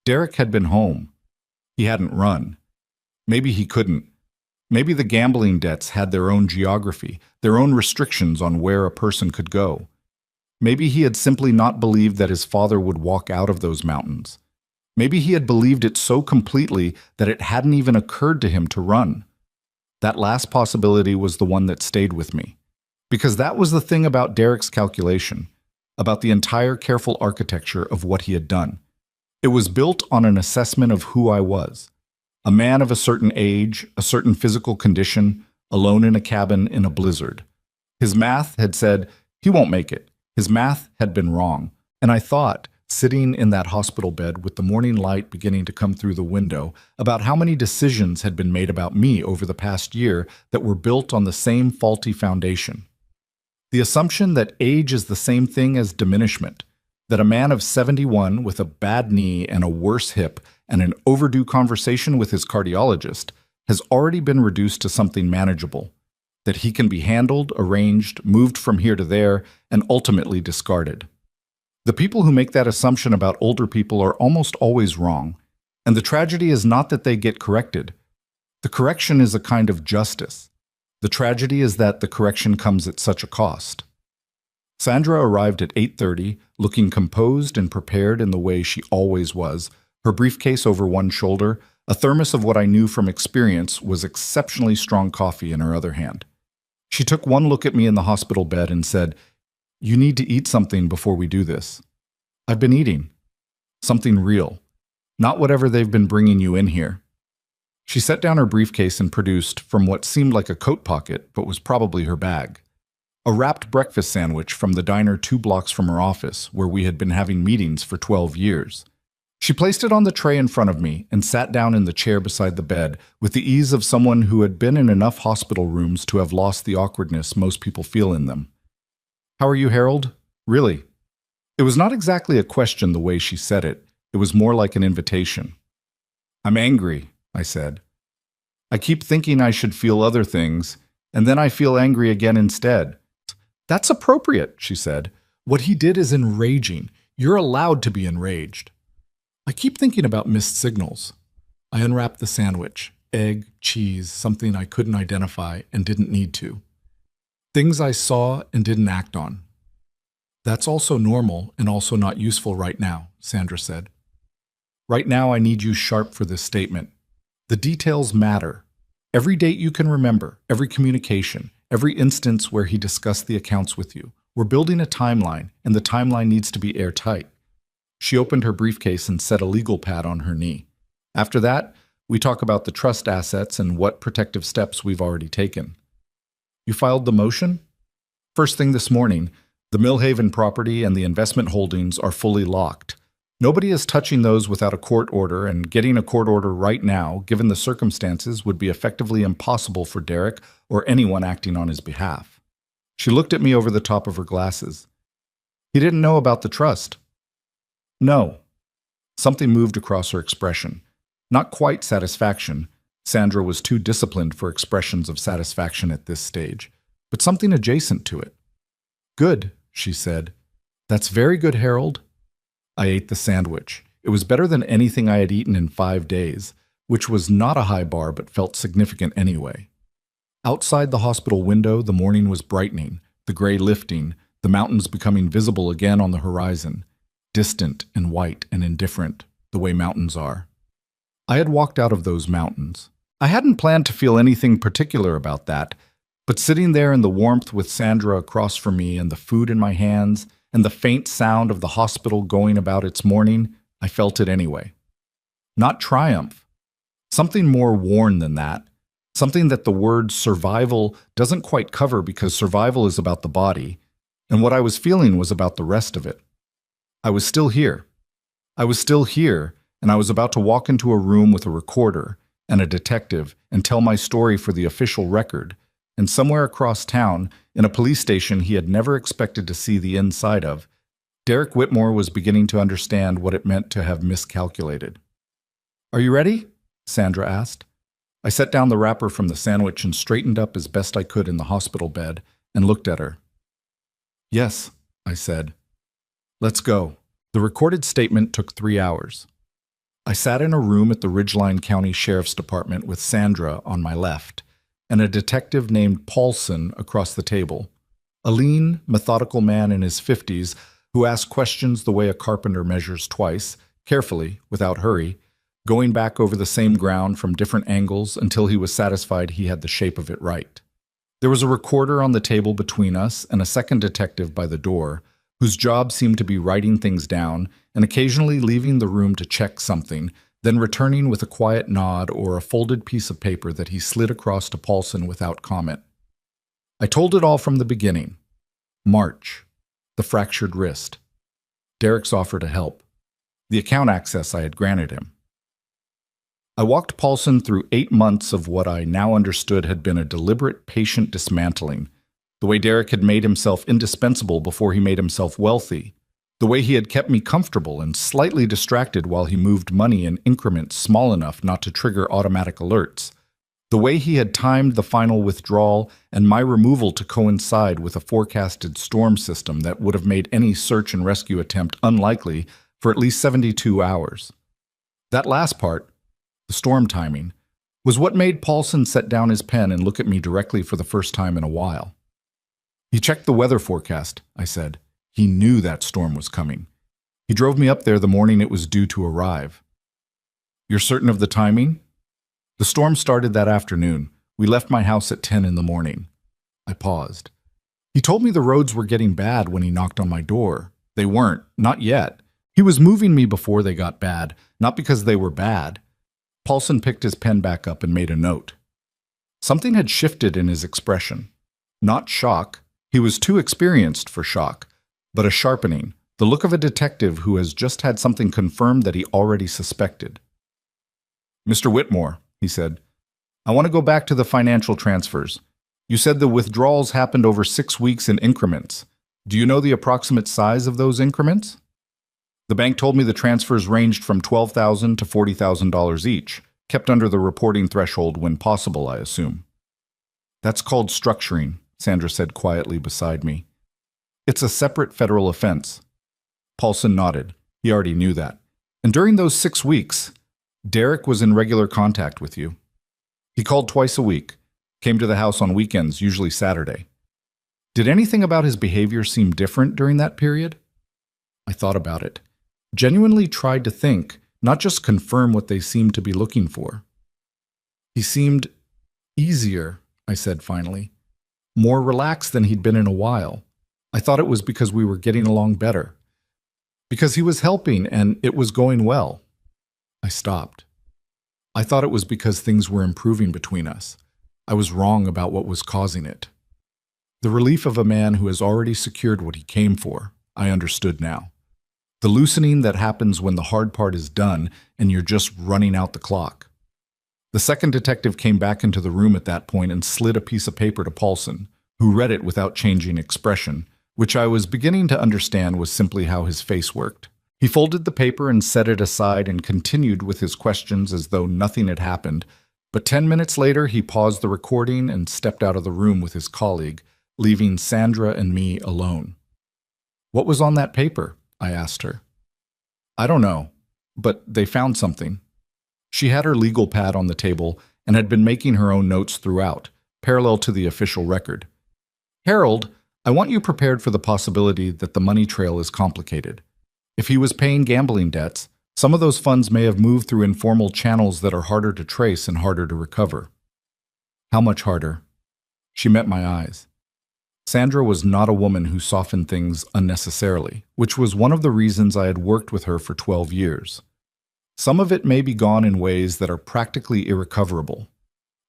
Derek had been home. He hadn't run. Maybe he couldn't. Maybe the gambling debts had their own geography, their own restrictions on where a person could go. Maybe he had simply not believed that his father would walk out of those mountains. Maybe he had believed it so completely that it hadn't even occurred to him to run. That last possibility was the one that stayed with me. Because that was the thing about Derek's calculation, about the entire careful architecture of what he had done. It was built on an assessment of who I was. A man of a certain age, a certain physical condition, alone in a cabin in a blizzard. His math had said, he won't make it. His math had been wrong. And I thought, sitting in that hospital bed with the morning light beginning to come through the window, about how many decisions had been made about me over the past year that were built on the same faulty foundation. The assumption that age is the same thing as diminishment, that a man of 71 with a bad knee and a worse hip and an overdue conversation with his cardiologist has already been reduced to something manageable, that he can be handled, arranged, moved from here to there, and ultimately discarded. The people who make that assumption about older people are almost always wrong, and the tragedy is not that they get corrected. The correction is a kind of justice. The tragedy is that the correction comes at such a cost. Sandra arrived at 8:30, looking composed and prepared in the way she always was, her briefcase over one shoulder, a thermos of what I knew from experience was exceptionally strong coffee in her other hand. She took one look at me in the hospital bed and said, "You need to eat something before we do this." "I've been eating. Something real. Not whatever they've been bringing you in here." She set down her briefcase and produced, from what seemed like a coat pocket, but was probably her bag, a wrapped breakfast sandwich from the diner 2 blocks from her office, where we had been having meetings for 12 years. She placed it on the tray in front of me and sat down in the chair beside the bed with the ease of someone who had been in enough hospital rooms to have lost the awkwardness most people feel in them. "How are you, Harold? Really?" It was not exactly a question the way she said it. It was more like an invitation. "I'm angry," I said. "I keep thinking I should feel other things, and then I feel angry again instead." "That's appropriate," she said. "What he did is enraging. You're allowed to be enraged." "I keep thinking about missed signals." I unwrapped the sandwich. Egg, cheese, something I couldn't identify and didn't need to. Things I saw and didn't act on. "That's also normal and also not useful right now," Sandra said. "Right now I need you sharp for this statement. The details matter. Every date you can remember, every communication, every instance where he discussed the accounts with you. We're building a timeline, and the timeline needs to be airtight." She opened her briefcase and set a legal pad on her knee. "After that, we talk about the trust assets and what protective steps we've already taken." "You filed the motion?" "First thing this morning. The Millhaven property and the investment holdings are fully locked. Nobody is touching those without a court order, and getting a court order right now, given the circumstances, would be effectively impossible for Derek or anyone acting on his behalf." She looked at me over the top of her glasses. "He didn't know about the trust?" "No." Something moved across her expression. Not quite satisfaction. Sandra was too disciplined for expressions of satisfaction at this stage, but something adjacent to it. "Good," she said. "That's very good, Harold." I ate the sandwich. It was better than anything I had eaten in 5 days, which was not a high bar but felt significant anyway. Outside the hospital window, the morning was brightening, the gray lifting, the mountains becoming visible again on the horizon, distant and white and indifferent, the way mountains are. I had walked out of those mountains. I hadn't planned to feel anything particular about that, but sitting there in the warmth with Sandra across from me and the food in my hands and the faint sound of the hospital going about its morning, I felt it anyway. Not triumph. Something more worn than that. Something that the word survival doesn't quite cover, because survival is about the body, and what I was feeling was about the rest of it. I was still here. I was still here, and I was about to walk into a room with a recorder and a detective and tell my story for the official record, and somewhere across town, in a police station he had never expected to see the inside of, Derek Whitmore was beginning to understand what it meant to have miscalculated. "Are you ready?" Sandra asked. I set down the wrapper from the sandwich and straightened up as best I could in the hospital bed and looked at her. "Yes," I said. "Let's go." The recorded statement took 3 hours. I sat in a room at the Ridgeline County Sheriff's Department with Sandra on my left and a detective named Paulson across the table, a lean, methodical man in his 50s who asked questions the way a carpenter measures twice, carefully, without hurry, going back over the same ground from different angles until he was satisfied he had the shape of it right. There was a recorder on the table between us and a second detective by the door, whose job seemed to be writing things down and occasionally leaving the room to check something, then returning with a quiet nod or a folded piece of paper that he slid across to Paulson without comment. I told it all from the beginning. March. The fractured wrist. Derek's offer to help. The account access I had granted him. I walked Paulson through 8 months of what I now understood had been a deliberate, patient dismantling. The way Derek had made himself indispensable before he made himself wealthy. The way he had kept me comfortable and slightly distracted while he moved money in increments small enough not to trigger automatic alerts. The way he had timed the final withdrawal and my removal to coincide with a forecasted storm system that would have made any search and rescue attempt unlikely for at least 72 hours. That last part, the storm timing, was what made Paulson set down his pen and look at me directly for the first time in a while. "He checked the weather forecast," I said. "He knew that storm was coming. He drove me up there the morning it was due to arrive." "You're certain of the timing?" "The storm started that afternoon. We left my house at 10 in the morning." I paused. "He told me the roads were getting bad when he knocked on my door. They weren't, not yet. He was moving me before they got bad, not because they were bad." Paulson picked his pen back up and made a note. Something had shifted in his expression. Not shock. He was too experienced for shock, but a sharpening, the look of a detective who has just had something confirmed that he already suspected. "Mr. Whitmore," he said, "I want to go back to the financial transfers. You said the withdrawals happened over 6 weeks in increments. Do you know the approximate size of those increments?" "The bank told me the transfers ranged from $12,000 to $40,000 each, kept under the reporting threshold when possible, I assume." "That's called structuring," Sandra said quietly beside me. "It's a separate federal offense." Paulson nodded. He already knew that. "And during those 6 weeks, Derek was in regular contact with you. He called twice a week, came to the house on weekends, usually Saturday. Did anything about his behavior seem different during that period?" I thought about it. Genuinely tried to think, not just confirm what they seemed to be looking for. "He seemed easier," I said finally. "More relaxed than he'd been in a while. I thought it was because we were getting along better. Because he was helping and it was going well." I stopped. I thought it was because things were improving between us. I was wrong about what was causing it. The relief of a man who has already secured what he came for, I understood now. The loosening that happens when the hard part is done and you're just running out the clock. The second detective came back into the room at that point and slid a piece of paper to Paulson, who read it without changing expression, which I was beginning to understand was simply how his face worked. He folded the paper and set it aside and continued with his questions as though nothing had happened, but 10 minutes later he paused the recording and stepped out of the room with his colleague, leaving Sandra and me alone. "What was on that paper?" I asked her. "I don't know, but they found something." She had her legal pad on the table and had been making her own notes throughout, parallel to the official record. "Harold, I want you prepared for the possibility that the money trail is complicated. If he was paying gambling debts, some of those funds may have moved through informal channels that are harder to trace and harder to recover." "How much harder?" She met my eyes. Sandra was not a woman who softened things unnecessarily, which was one of the reasons I had worked with her for 12 years. "Some of it may be gone in ways that are practically irrecoverable.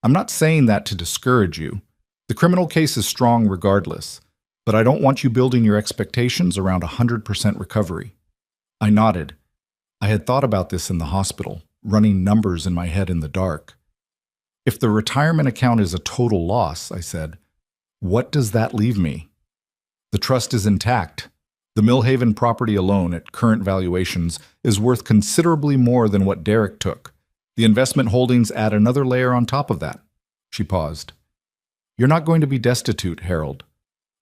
I'm not saying that to discourage you. The criminal case is strong regardless, but I don't want you building your expectations around 100% recovery." I nodded. I had thought about this in the hospital, running numbers in my head in the dark. "If the retirement account is a total loss," I said, "what does that leave me?" "The trust is intact," The Millhaven property alone, at current valuations, is worth considerably more than what Derek took. The investment holdings add another layer on top of that. She paused. You're not going to be destitute, Harold.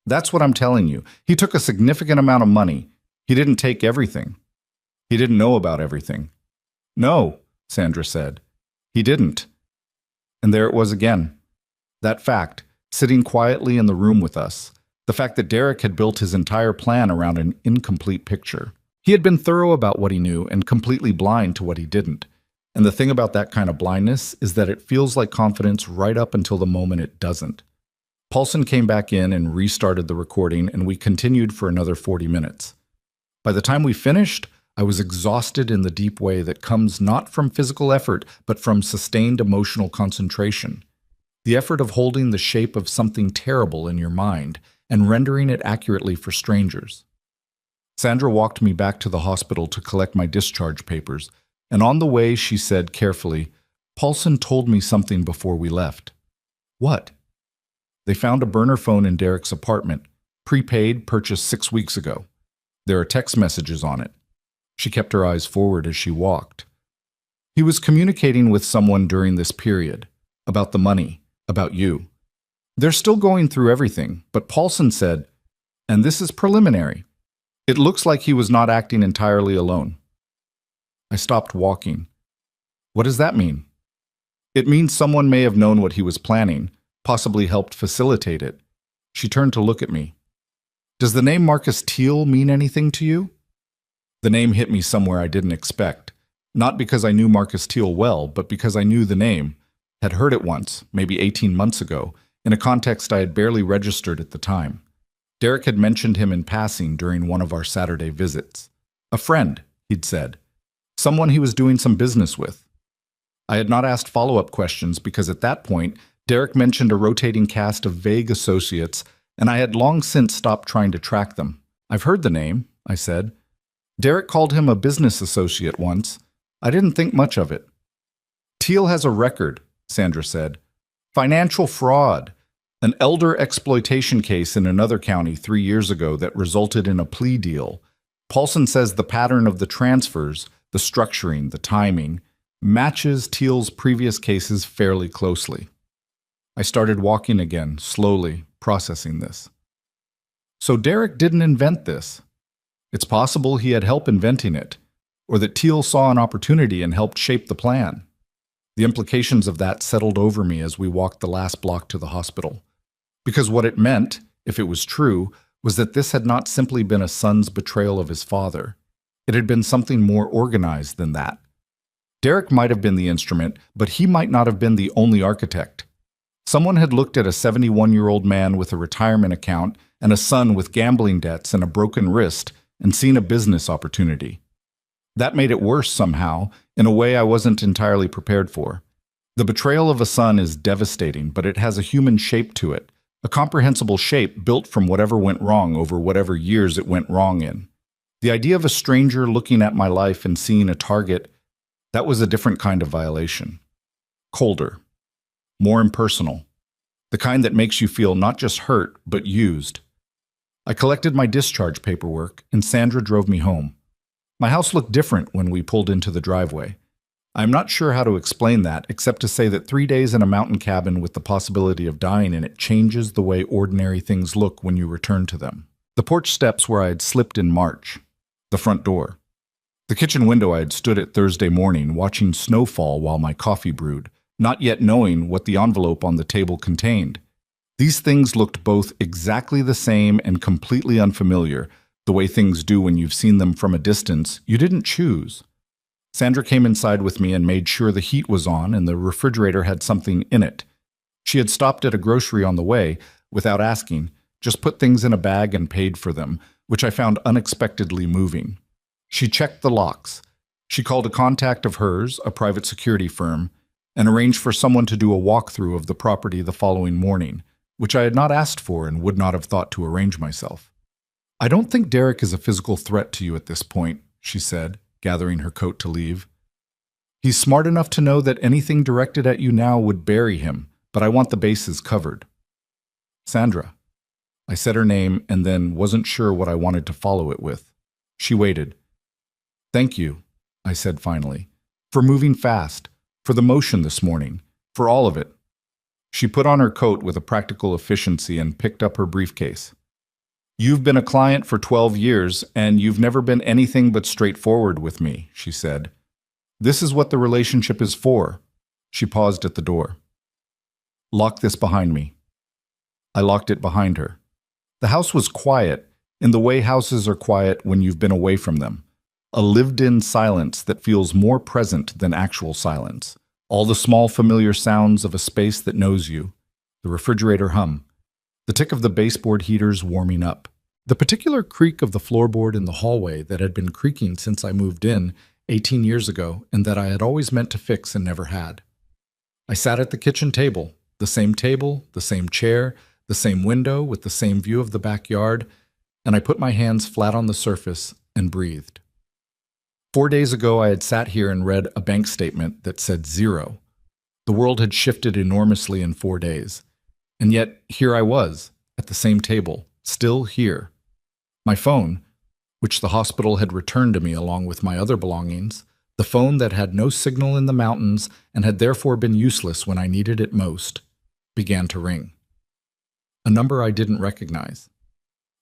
That's what I'm telling you. He took a significant amount of money. He didn't take everything. He didn't know about everything. No, Sandra said. He didn't. And there it was again. That fact, sitting quietly in the room with us. The fact that Derek had built his entire plan around an incomplete picture. He had been thorough about what he knew and completely blind to what he didn't. And the thing about that kind of blindness is that it feels like confidence right up until the moment it doesn't. Paulson came back in and restarted the recording, and we continued for another 40 minutes. By the time we finished, I was exhausted in the deep way that comes not from physical effort, but from sustained emotional concentration. The effort of holding the shape of something terrible in your mind and rendering it accurately for strangers. Sandra walked me back to the hospital to collect my discharge papers, and on the way she said carefully, Paulson told me something before we left. What? They found a burner phone in Derek's apartment, prepaid, purchased 6 weeks ago. There are text messages on it. She kept her eyes forward as she walked. He was communicating with someone during this period, about the money, about you. They're still going through everything, but Paulson said, and this is preliminary. It looks like he was not acting entirely alone. I stopped walking. What does that mean? It means someone may have known what he was planning, possibly helped facilitate it. She turned to look at me. Does the name Marcus Teal mean anything to you? The name hit me somewhere I didn't expect. Not because I knew Marcus Teal well, but because I knew the name, had heard it once, maybe 18 months ago, in a context I had barely registered at the time. Derek had mentioned him in passing during one of our Saturday visits. A friend, he'd said. Someone he was doing some business with. I had not asked follow-up questions because at that point, Derek mentioned a rotating cast of vague associates, and I had long since stopped trying to track them. I've heard the name, I said. Derek called him a business associate once. I didn't think much of it. Teal has a record, Sandra said. Financial fraud. An elder exploitation case in another county 3 years ago that resulted in a plea deal. Paulson says the pattern of the transfers, the structuring, the timing, matches Teal's previous cases fairly closely. I started walking again, slowly, processing this. So Derek didn't invent this. It's possible he had help inventing it, or that Teal saw an opportunity and helped shape the plan. The implications of that settled over me as we walked the last block to the hospital. Because what it meant, if it was true, was that this had not simply been a son's betrayal of his father. It had been something more organized than that. Derek might have been the instrument, but he might not have been the only architect. Someone had looked at a 71-year-old man with a retirement account and a son with gambling debts and a broken wrist and seen a business opportunity. That made it worse somehow, in a way I wasn't entirely prepared for. The betrayal of a son is devastating, but it has a human shape to it, a comprehensible shape built from whatever went wrong over whatever years it went wrong in. The idea of a stranger looking at my life and seeing a target, that was a different kind of violation. Colder. More impersonal. The kind that makes you feel not just hurt, but used. I collected my discharge paperwork, and Sandra drove me home. My house looked different when we pulled into the driveway. I am not sure how to explain that, except to say that 3 days in a mountain cabin with the possibility of dying in it changes the way ordinary things look when you return to them. The porch steps where I had slipped in March. The front door. The kitchen window I had stood at Thursday morning, watching snow fall while my coffee brewed, not yet knowing what the envelope on the table contained. These things looked both exactly the same and completely unfamiliar, the way things do when you've seen them from a distance you didn't choose. Sandra came inside with me and made sure the heat was on and the refrigerator had something in it. She had stopped at a grocery on the way, without asking, just put things in a bag and paid for them, which I found unexpectedly moving. She checked the locks. She called a contact of hers, a private security firm, and arranged for someone to do a walkthrough of the property the following morning, which I had not asked for and would not have thought to arrange myself. I don't think Derek is a physical threat to you at this point, she said, gathering her coat to leave. He's smart enough to know that anything directed at you now would bury him, but I want the bases covered. Sandra, I said her name and then wasn't sure what I wanted to follow it with. She waited. "Thank you," I said finally, "for moving fast, for the motion this morning, for all of it." She put on her coat with a practical efficiency and picked up her briefcase. "You've been a client for 12 years, and you've never been anything but straightforward with me," she said. "This is what the relationship is for." She paused at the door. "Lock this behind me." I locked it behind her. The house was quiet, in the way houses are quiet when you've been away from them. A lived-in silence that feels more present than actual silence. All the small familiar sounds of a space that knows you. The refrigerator hum. The tick of the baseboard heaters warming up. The particular creak of the floorboard in the hallway that had been creaking since I moved in 18 years ago and that I had always meant to fix and never had. I sat at the kitchen table, the same chair, the same window with the same view of the backyard, and I put my hands flat on the surface and breathed. 4 days ago, I had sat here and read a bank statement that said 0. The world had shifted enormously in 4 days. And yet, here I was, at the same table, still here. My phone, which the hospital had returned to me along with my other belongings, the phone that had no signal in the mountains and had therefore been useless when I needed it most, began to ring. A number I didn't recognize.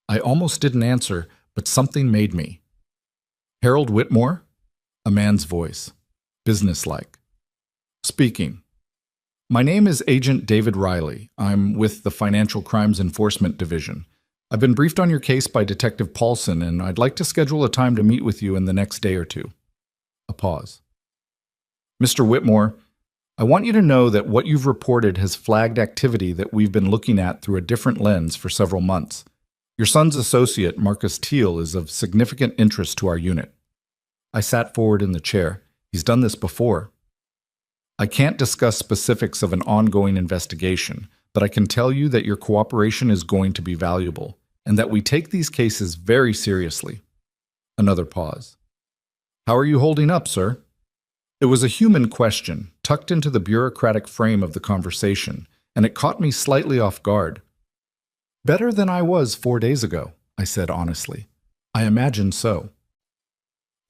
I almost didn't answer, but something made me. "Harold Whitmore?" A man's voice, businesslike. "Speaking. My name is Agent David Riley. I'm with the Financial Crimes Enforcement Division. I've been briefed on your case by Detective Paulson, and I'd like to schedule a time to meet with you in the next day or two." A pause. "Mr. Whitmore, I want you to know that what you've reported has flagged activity that we've been looking at through a different lens for several months. Your son's associate, Marcus Teal, is of significant interest to our unit." I sat forward in the chair. "He's done this before." "I can't discuss specifics of an ongoing investigation, but I can tell you that your cooperation is going to be valuable, and that we take these cases very seriously." Another pause. "How are you holding up, sir?" It was a human question, tucked into the bureaucratic frame of the conversation, and it caught me slightly off guard. "Better than I was 4 days ago," I said honestly. "I imagine so."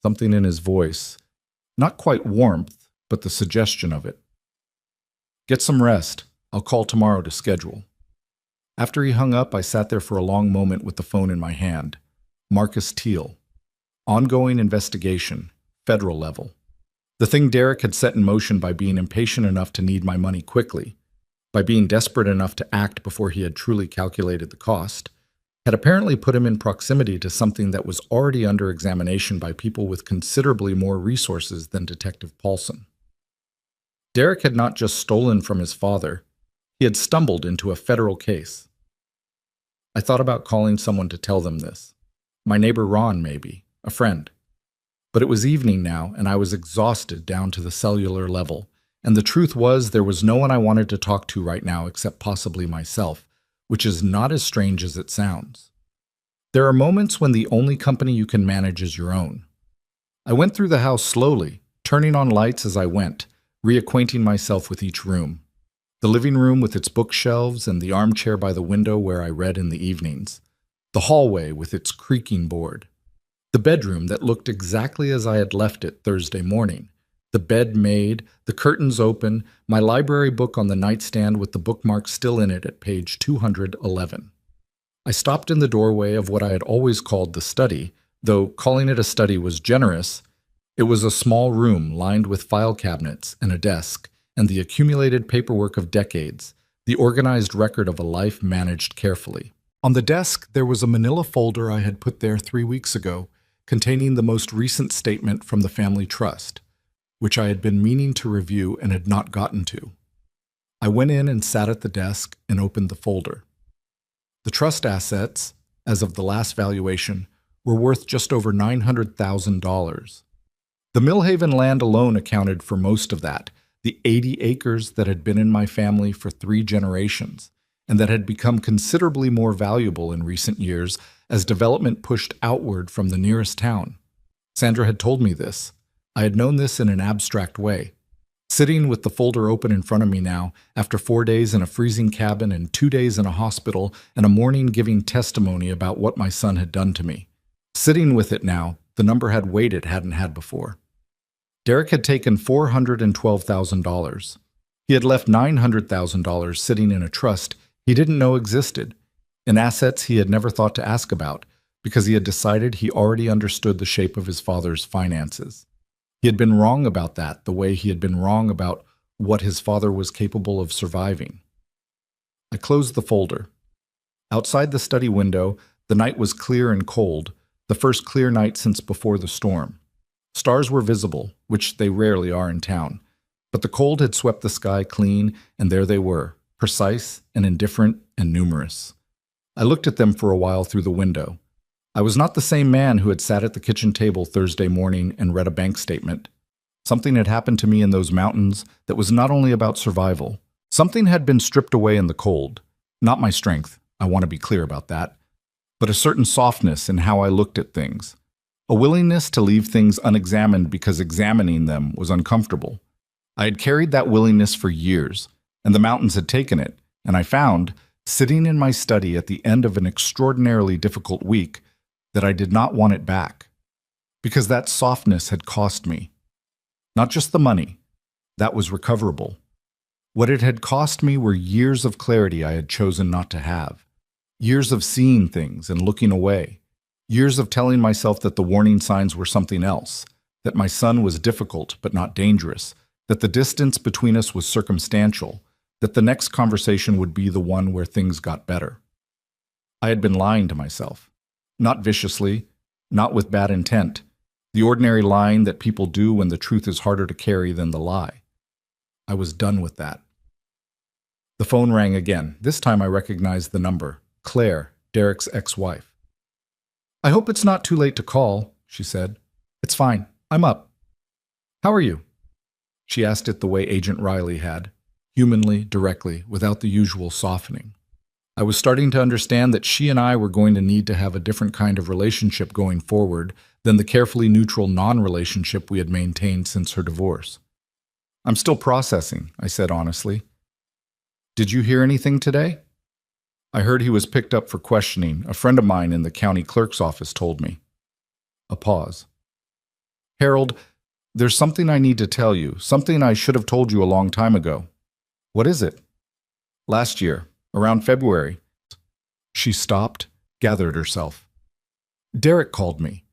Something in his voice, not quite warmth, but the suggestion of it. "Get some rest. I'll call tomorrow to schedule." After he hung up, I sat there for a long moment with the phone in my hand. Marcus Teal. Ongoing investigation. Federal level. The thing Derek had set in motion by being impatient enough to need my money quickly, by being desperate enough to act before he had truly calculated the cost, had apparently put him in proximity to something that was already under examination by people with considerably more resources than Detective Paulson. Derek had not just stolen from his father, he had stumbled into a federal case. I thought about calling someone to tell them this. My neighbor Ron, maybe, a friend. But it was evening now, and I was exhausted down to the cellular level, and the truth was there was no one I wanted to talk to right now except possibly myself, which is not as strange as it sounds. There are moments when the only company you can manage is your own. I went through the house slowly, turning on lights as I went, reacquainting myself with each room. The living room with its bookshelves and the armchair by the window where I read in the evenings. The hallway with its creaking board. The bedroom that looked exactly as I had left it Thursday morning. The bed made, the curtains open, my library book on the nightstand with the bookmark still in it at page 211. I stopped in the doorway of what I had always called the study, though calling it a study was generous. It was a small room lined with file cabinets and a desk, and the accumulated paperwork of decades, the organized record of a life managed carefully. On the desk, there was a manila folder I had put there 3 weeks ago, containing the most recent statement from the family trust, which I had been meaning to review and had not gotten to. I went in and sat at the desk and opened the folder. The trust assets, as of the last valuation, were worth just over $900,000. The Millhaven land alone accounted for most of that, the 80 acres that had been in my family for 3 generations, and that had become considerably more valuable in recent years as development pushed outward from the nearest town. Sandra had told me this. I had known this in an abstract way. Sitting with the folder open in front of me now, after 4 days in a freezing cabin and 2 days in a hospital and a morning giving testimony about what my son had done to me. Sitting with it now, the number had weight it hadn't had before. Derek had taken $412,000. He had left $900,000 sitting in a trust he didn't know existed, in assets he had never thought to ask about, because he had decided he already understood the shape of his father's finances. He had been wrong about that, the way he had been wrong about what his father was capable of surviving. I closed the folder. Outside the study window, the night was clear and cold, the first clear night since before the storm. Stars were visible, which they rarely are in town, but the cold had swept the sky clean, and there they were, precise and indifferent and numerous. I looked at them for a while through the window. I was not the same man who had sat at the kitchen table Thursday morning and read a bank statement. Something had happened to me in those mountains that was not only about survival. Something had been stripped away in the cold. Not my strength, I want to be clear about that, but a certain softness in how I looked at things. A willingness to leave things unexamined because examining them was uncomfortable. I had carried that willingness for years, and the mountains had taken it, and I found, sitting in my study at the end of an extraordinarily difficult week, that I did not want it back, because that softness had cost me. Not just the money, that was recoverable. What it had cost me were years of clarity I had chosen not to have, years of seeing things and looking away, years of telling myself that the warning signs were something else, that my son was difficult but not dangerous, that the distance between us was circumstantial, that the next conversation would be the one where things got better. I had been lying to myself. Not viciously, not with bad intent, the ordinary lying that people do when the truth is harder to carry than the lie. I was done with that. The phone rang again. This time I recognized the number. Claire, Derek's ex-wife. "I hope it's not too late to call," she said. "It's fine. I'm up." "How are you?" She asked it the way Agent Riley had, humanly, directly, without the usual softening. I was starting to understand that she and I were going to need to have a different kind of relationship going forward than the carefully neutral non-relationship we had maintained since her divorce. "I'm still processing," I said honestly. "Did you hear anything today?" "I heard he was picked up for questioning. A friend of mine in the county clerk's office told me." A pause. "Harold, there's something I need to tell you, something I should have told you a long time ago." "What is it?" "Last year. Around February." She stopped, gathered herself. "Derek called me.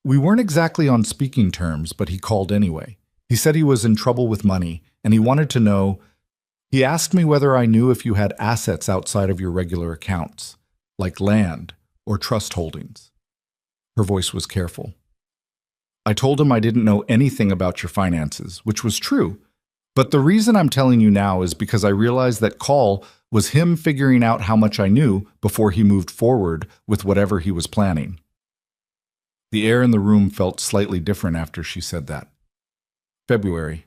We weren't exactly on speaking terms, but he called anyway. He said he was in trouble with money, and he wanted to know. He asked me whether I knew if you had assets outside of your regular accounts, like land or trust holdings." Her voice was careful. "I told him I didn't know anything about your finances, which was true. But the reason I'm telling you now is because I realized that call was him figuring out how much I knew before he moved forward with whatever he was planning." The air in the room felt slightly different after she said that. February.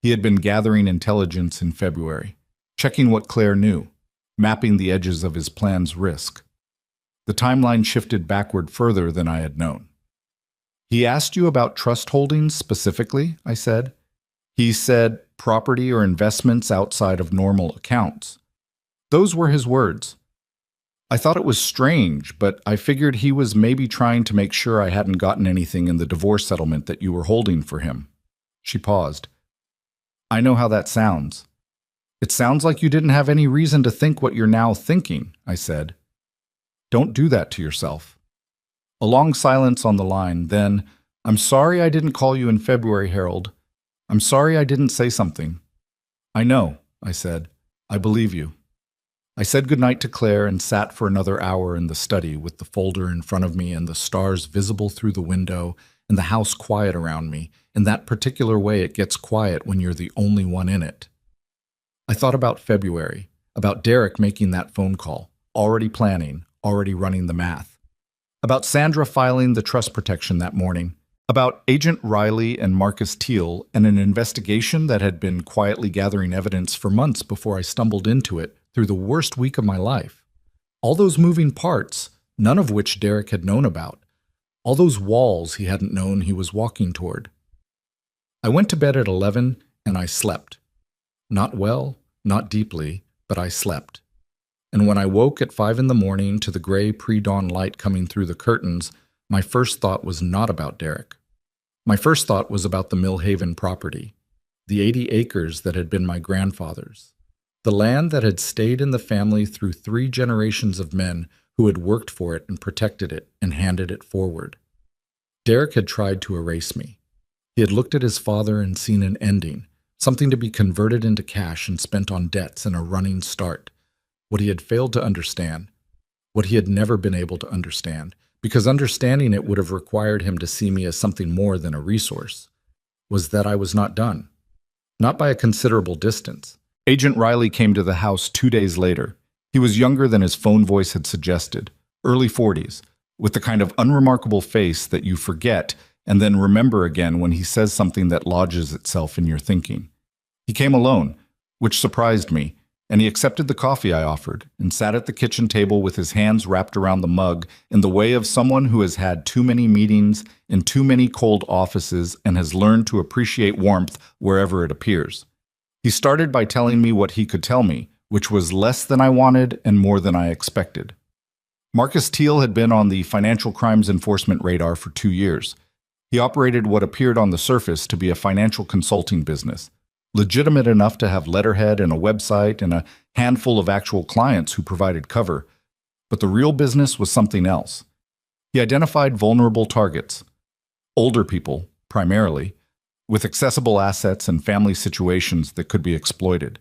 He had been gathering intelligence in February, checking what Claire knew, mapping the edges of his plan's risk. The timeline shifted backward further than I had known. "He asked you about trust holdings specifically," I said. "He said property or investments outside of normal accounts." Those were his words. I thought it was strange, but I figured he was maybe trying to make sure I hadn't gotten anything in the divorce settlement that you were holding for him. She paused. "I know how that sounds. It sounds like you didn't have any reason to think what you're now thinking," I said. "Don't do that to yourself." A long silence on the line, then, "I'm sorry I didn't call you in February, Harold. I'm sorry I didn't say something." "I know," I said. "I believe you." I said goodnight to Claire and sat for another hour in the study with the folder in front of me and the stars visible through the window and the house quiet around me, in that particular way it gets quiet when you're the only one in it. I thought about February, about Derek making that phone call, already planning, already running the math. About Sandra filing the trust protection that morning. About Agent Riley and Marcus Teal and an investigation that had been quietly gathering evidence for months before I stumbled into it through the worst week of my life. All those moving parts, none of which Derek had known about. All those walls he hadn't known he was walking toward. I went to bed at 11 and I slept. Not well, not deeply, but I slept. And when I woke at 5 in the morning to the gray pre-dawn light coming through the curtains, my first thought was not about Derek. My first thought was about the Millhaven property, the 80 acres that had been my grandfather's, the land that had stayed in the family through 3 generations of men who had worked for it and protected it and handed it forward. Derek had tried to erase me. He had looked at his father and seen an ending, something to be converted into cash and spent on debts and a running start. What he had failed to understand, what he had never been able to understand, because understanding it would have required him to see me as something more than a resource, was that I was not done. Not by a considerable distance. Agent Riley came to the house 2 days later. He was younger than his phone voice had suggested, early 40s, with the kind of unremarkable face that you forget and then remember again when he says something that lodges itself in your thinking. He came alone, which surprised me, and he accepted the coffee I offered and sat at the kitchen table with his hands wrapped around the mug in the way of someone who has had too many meetings in too many cold offices and has learned to appreciate warmth wherever it appears. He started by telling me what he could tell me, which was less than I wanted and more than I expected. Marcus Teal had been on the financial crimes enforcement radar for 2 years. He operated what appeared on the surface to be a financial consulting business, legitimate enough to have letterhead and a website and a handful of actual clients who provided cover. But the real business was something else. He identified vulnerable targets, older people, primarily, with accessible assets and family situations that could be exploited.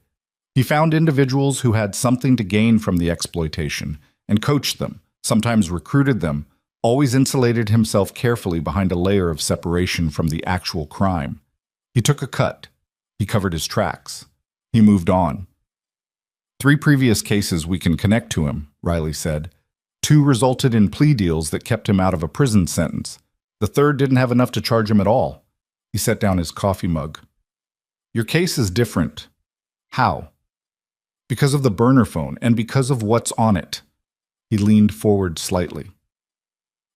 He found individuals who had something to gain from the exploitation and coached them, sometimes recruited them, always insulated himself carefully behind a layer of separation from the actual crime. He took a cut. He covered his tracks. He moved on. 3 previous cases we can connect to him, Riley said. 2 resulted in plea deals that kept him out of a prison sentence. The 3rd didn't have enough to charge him at all. He set down his coffee mug. Your case is different. How? Because of the burner phone and because of what's on it. He leaned forward slightly.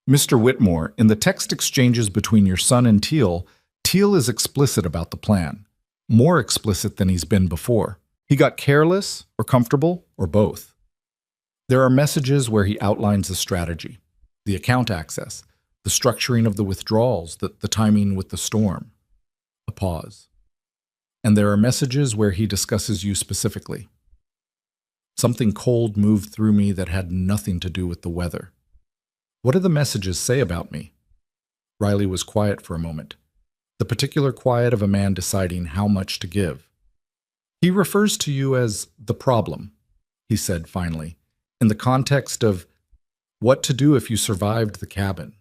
Mr. Whitmore, in the text exchanges between your son and Teal, Teal is explicit about the plan. More explicit than he's been before. He got careless or comfortable or both. There are messages where he outlines the strategy, the account access, the structuring of the withdrawals, the timing with the storm. A pause. And there are messages where he discusses you specifically. Something cold moved through me that had nothing to do with the weather. What do the messages say about me? Riley was quiet for a moment. The particular quiet of a man deciding how much to give. He refers to you as the problem, he said finally, in the context of what to do if you survived the cabin.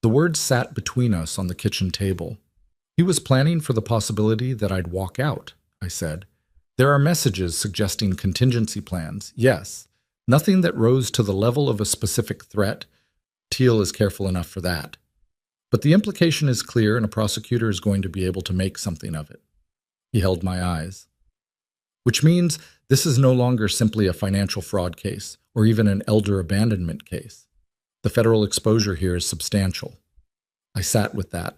The words sat between us on the kitchen table. He was planning for the possibility that I'd walk out, I said. There are messages suggesting contingency plans, yes. Nothing that rose to the level of a specific threat. Teal is careful enough for that. But the implication is clear and a prosecutor is going to be able to make something of it. He held my eyes. Which means this is no longer simply a financial fraud case or even an elder abandonment case. The federal exposure here is substantial. I sat with that,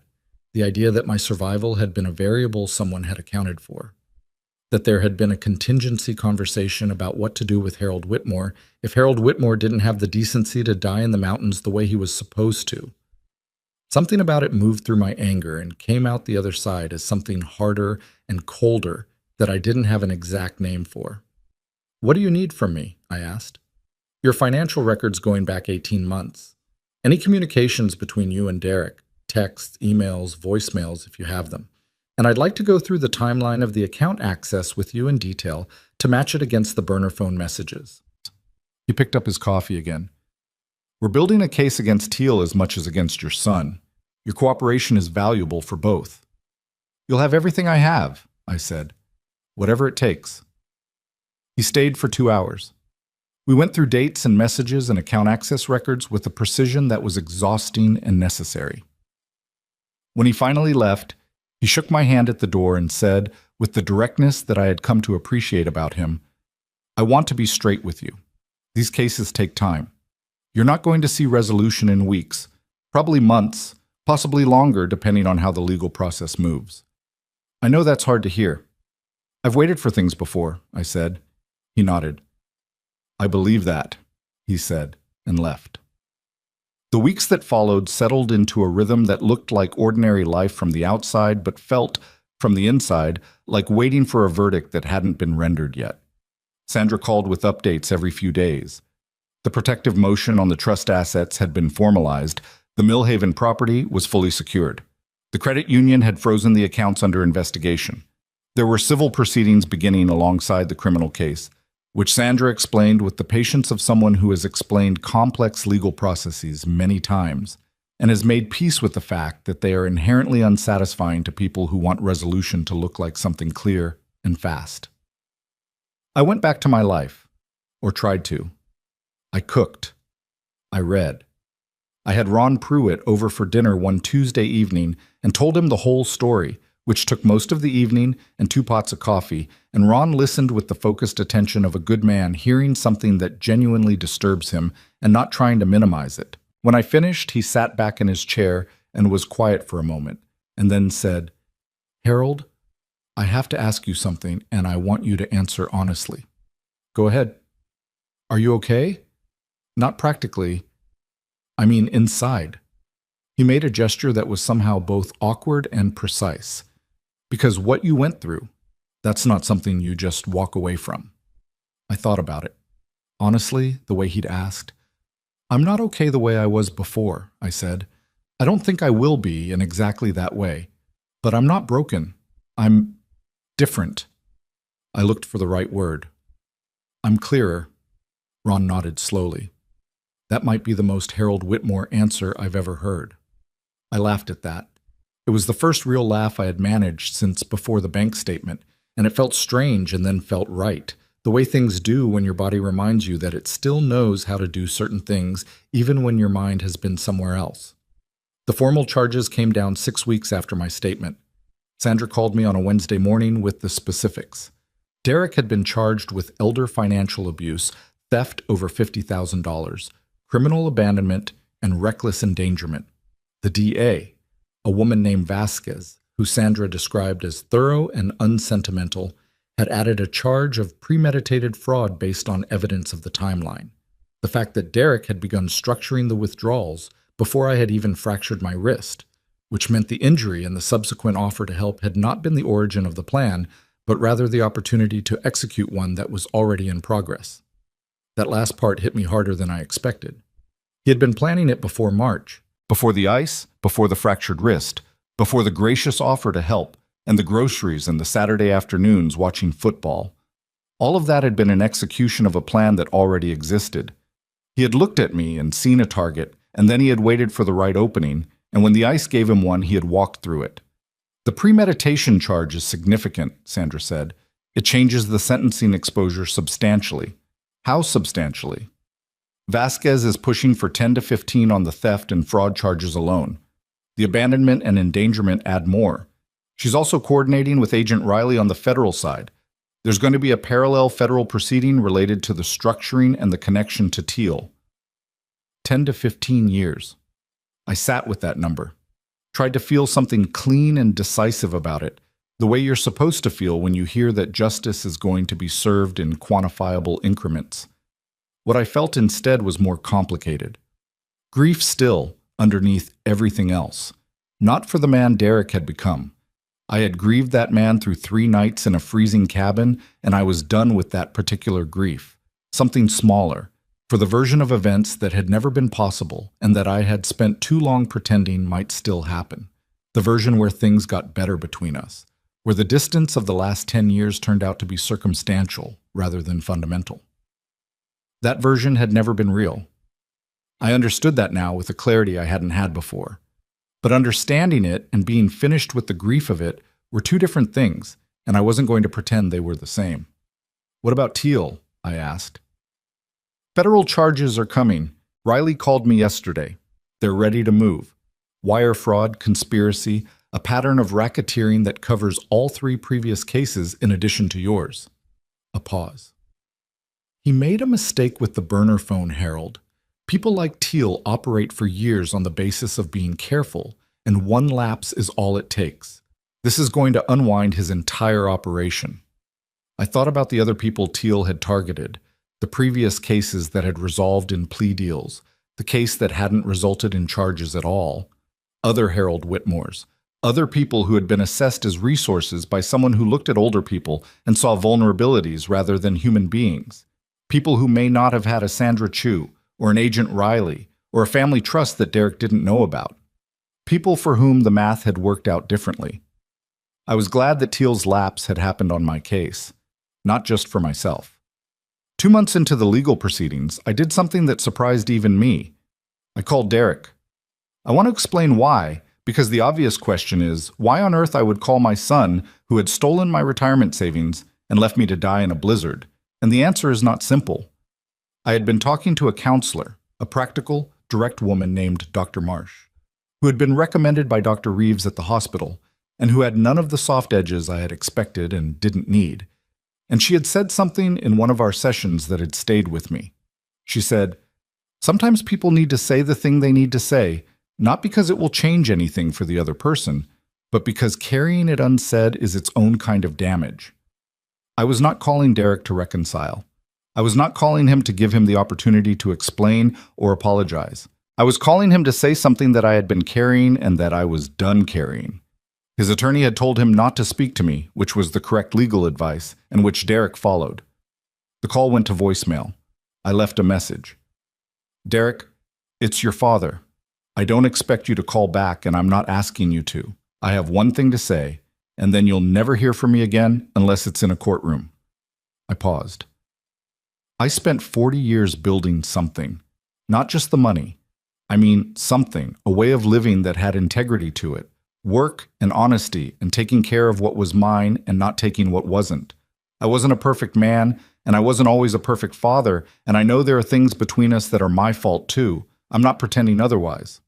the idea that my survival had been a variable someone had accounted for. That there had been a contingency conversation about what to do with Harold Whitmore if Harold Whitmore didn't have the decency to die in the mountains the way he was supposed to. Something about it moved through my anger and came out the other side as something harder and colder that I didn't have an exact name for. What do you need from me? I asked. Your financial record's going back 18 months. Any communications between you and Derek, texts, emails, voicemails if you have them. And I'd like to go through the timeline of the account access with you in detail to match it against the burner phone messages. He picked up his coffee again. We're building a case against Teal as much as against your son. Your cooperation is valuable for both. You'll have everything I have, I said. Whatever it takes. He stayed for 2 hours. We went through dates and messages and account access records with a precision that was exhausting and necessary. When he finally left, he shook my hand at the door and said, with the directness that I had come to appreciate about him, I want to be straight with you. These cases take time. You're not going to see resolution in weeks, probably months, possibly longer depending on how the legal process moves. I know that's hard to hear. I've waited for things before, I said. He nodded. I believe that, he said, and left. The weeks that followed settled into a rhythm that looked like ordinary life from the outside, but felt, from the inside, like waiting for a verdict that hadn't been rendered yet. Sandra called with updates every few days. The protective motion on the trust assets had been formalized. The Millhaven property was fully secured. The credit union had frozen the accounts under investigation. There were civil proceedings beginning alongside the criminal case, which Sandra explained with the patience of someone who has explained complex legal processes many times and has made peace with the fact that they are inherently unsatisfying to people who want resolution to look like something clear and fast. I went back to my life, or tried to. I cooked. I read. I had Ron Pruitt over for dinner one Tuesday evening and told him the whole story, which took most of the evening and 2 pots of coffee, and Ron listened with the focused attention of a good man hearing something that genuinely disturbs him and not trying to minimize it. When I finished, he sat back in his chair and was quiet for a moment, and then said, Harold, I have to ask you something, and I want you to answer honestly. Go ahead. Are you okay? Not practically. I mean inside. He made a gesture that was somehow both awkward and precise. Because what you went through, that's not something you just walk away from. I thought about it. Honestly, the way he'd asked, I'm not okay the way I was before, I said. I don't think I will be in exactly that way. But I'm not broken. I'm different. I looked for the right word. I'm clearer. Ron nodded slowly. That might be the most Harold Whitmore answer I've ever heard. I laughed at that. It was the first real laugh I had managed since before the bank statement, and it felt strange and then felt right, the way things do when your body reminds you that it still knows how to do certain things even when your mind has been somewhere else. The formal charges came down 6 weeks after my statement. Sandra called me on a Wednesday morning with the specifics. Derek had been charged with elder financial abuse, theft over $50,000, criminal abandonment, and reckless endangerment. The DA, a woman named Vasquez, who Sandra described as thorough and unsentimental, had added a charge of premeditated fraud based on evidence of the timeline. The fact that Derek had begun structuring the withdrawals before I had even fractured my wrist, which meant the injury and the subsequent offer to help had not been the origin of the plan, but rather the opportunity to execute one that was already in progress. That last part hit me harder than I expected. He had been planning it before March, before the ice, before the fractured wrist, before the gracious offer to help, and the groceries and the Saturday afternoons watching football. All of that had been an execution of a plan that already existed. He had looked at me and seen a target, and then he had waited for the right opening, and when the ice gave him one, he had walked through it. The premeditation charge is significant, Sandra said. It changes the sentencing exposure substantially. How substantially? Vasquez is pushing for 10 to 15 on the theft and fraud charges alone. The abandonment and endangerment add more. She's also coordinating with Agent Riley on the federal side. There's going to be a parallel federal proceeding related to the structuring and the connection to Teal. 10 to 15 years. I sat with that number. Tried to feel something clean and decisive about it, the way you're supposed to feel when you hear that justice is going to be served in quantifiable increments. What I felt instead was more complicated. Grief still, underneath everything else. Not for the man Derek had become. I had grieved that man through 3 nights in a freezing cabin, and I was done with that particular grief. Something smaller, for the version of events that had never been possible and that I had spent too long pretending might still happen. The version where things got better between us, where the distance of the last 10 years turned out to be circumstantial rather than fundamental. That version had never been real. I understood that now with a clarity I hadn't had before. But understanding it and being finished with the grief of it were 2 different things, and I wasn't going to pretend they were the same. What about Teal? I asked. Federal charges are coming. Riley called me yesterday. They're ready to move. Wire fraud, conspiracy, a pattern of racketeering that covers all 3 previous cases in addition to yours. A pause. He made a mistake with the burner phone, Harold. People like Teal operate for years on the basis of being careful, and 1 lapse is all it takes. This is going to unwind his entire operation. I thought about the other people Teal had targeted, the previous cases that had resolved in plea deals, the case that hadn't resulted in charges at all, other Harold Whitmores, other people who had been assessed as resources by someone who looked at older people and saw vulnerabilities rather than human beings, people who may not have had a Sandra Chu or an Agent Riley or a family trust that Derek didn't know about, people for whom the math had worked out differently. I was glad that Teal's lapse had happened on my case, not just for myself. 2 months into the legal proceedings, I did something that surprised even me. I called Derek. I want to explain why, because the obvious question is why on earth I would call my son, who had stolen my retirement savings and left me to die in a blizzard, and the answer is not simple. I had been talking to a counselor, a practical, direct woman named Dr. Marsh, who had been recommended by Dr. Reeves at the hospital, and who had none of the soft edges I had expected and didn't need. And she had said something in one of our sessions that had stayed with me. She said, "Sometimes people need to say the thing they need to say, not because it will change anything for the other person, but because carrying it unsaid is its own kind of damage." I was not calling Derek to reconcile. I was not calling him to give him the opportunity to explain or apologize. I was calling him to say something that I had been carrying and that I was done carrying. His attorney had told him not to speak to me, which was the correct legal advice, and which Derek followed. The call went to voicemail. I left a message. "Derek, it's your father. I don't expect you to call back, and I'm not asking you to. I have one thing to say, and then you'll never hear from me again unless it's in a courtroom." I paused. I spent 40 years building something, not just the money. I mean something, a way of living that had integrity to it. Work and honesty and taking care of what was mine and not taking what wasn't. I wasn't a perfect man, and I wasn't always a perfect father, and I know there are things between us that are my fault too. I'm not pretending otherwise.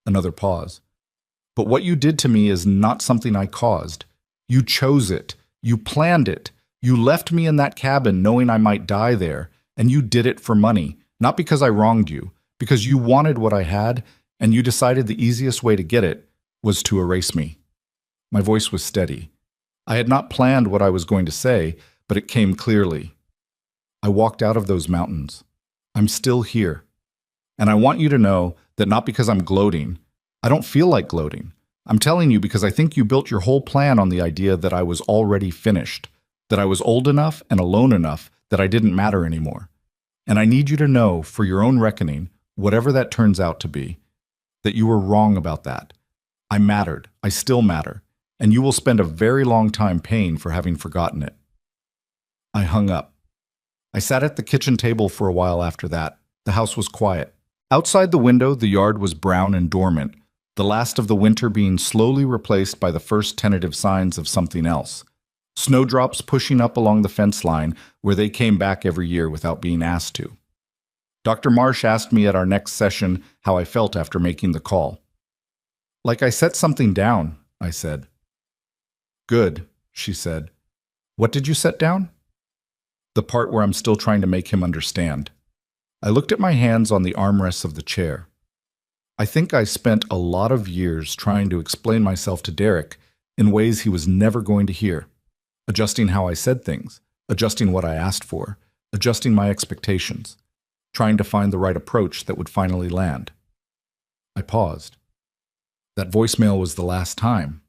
Another pause. "But what you did to me is not something I caused. You chose it. You planned it. You left me in that cabin knowing I might die there, and you did it for money, not because I wronged you, because you wanted what I had, and you decided the easiest way to get it was to erase me." My voice was steady. I had not planned what I was going to say, but it came clearly. I walked out of those mountains. I'm still here. And I want you to know that not because I'm gloating. I don't feel like gloating. I'm telling you because I think you built your whole plan on the idea that I was already finished, that I was old enough and alone enough that I didn't matter anymore. And I need you to know, for your own reckoning, whatever that turns out to be, that you were wrong about that. I mattered. I still matter. And you will spend a very long time paying for having forgotten it. I hung up. I sat at the kitchen table for a while after that. The house was quiet. Outside the window, the yard was brown and dormant, the last of the winter being slowly replaced by the first tentative signs of something else. Snowdrops pushing up along the fence line where they came back every year without being asked to. Dr. Marsh asked me at our next session how I felt after making the call. "Like I set something down," I said. "Good," she said. "What did you set down?" "The part where I'm still trying to make him understand." I looked at my hands on the armrests of the chair. I think I spent a lot of years trying to explain myself to Derek in ways he was never going to hear, adjusting how I said things, adjusting what I asked for, adjusting my expectations, trying to find the right approach that would finally land. I paused. That voicemail was the last time.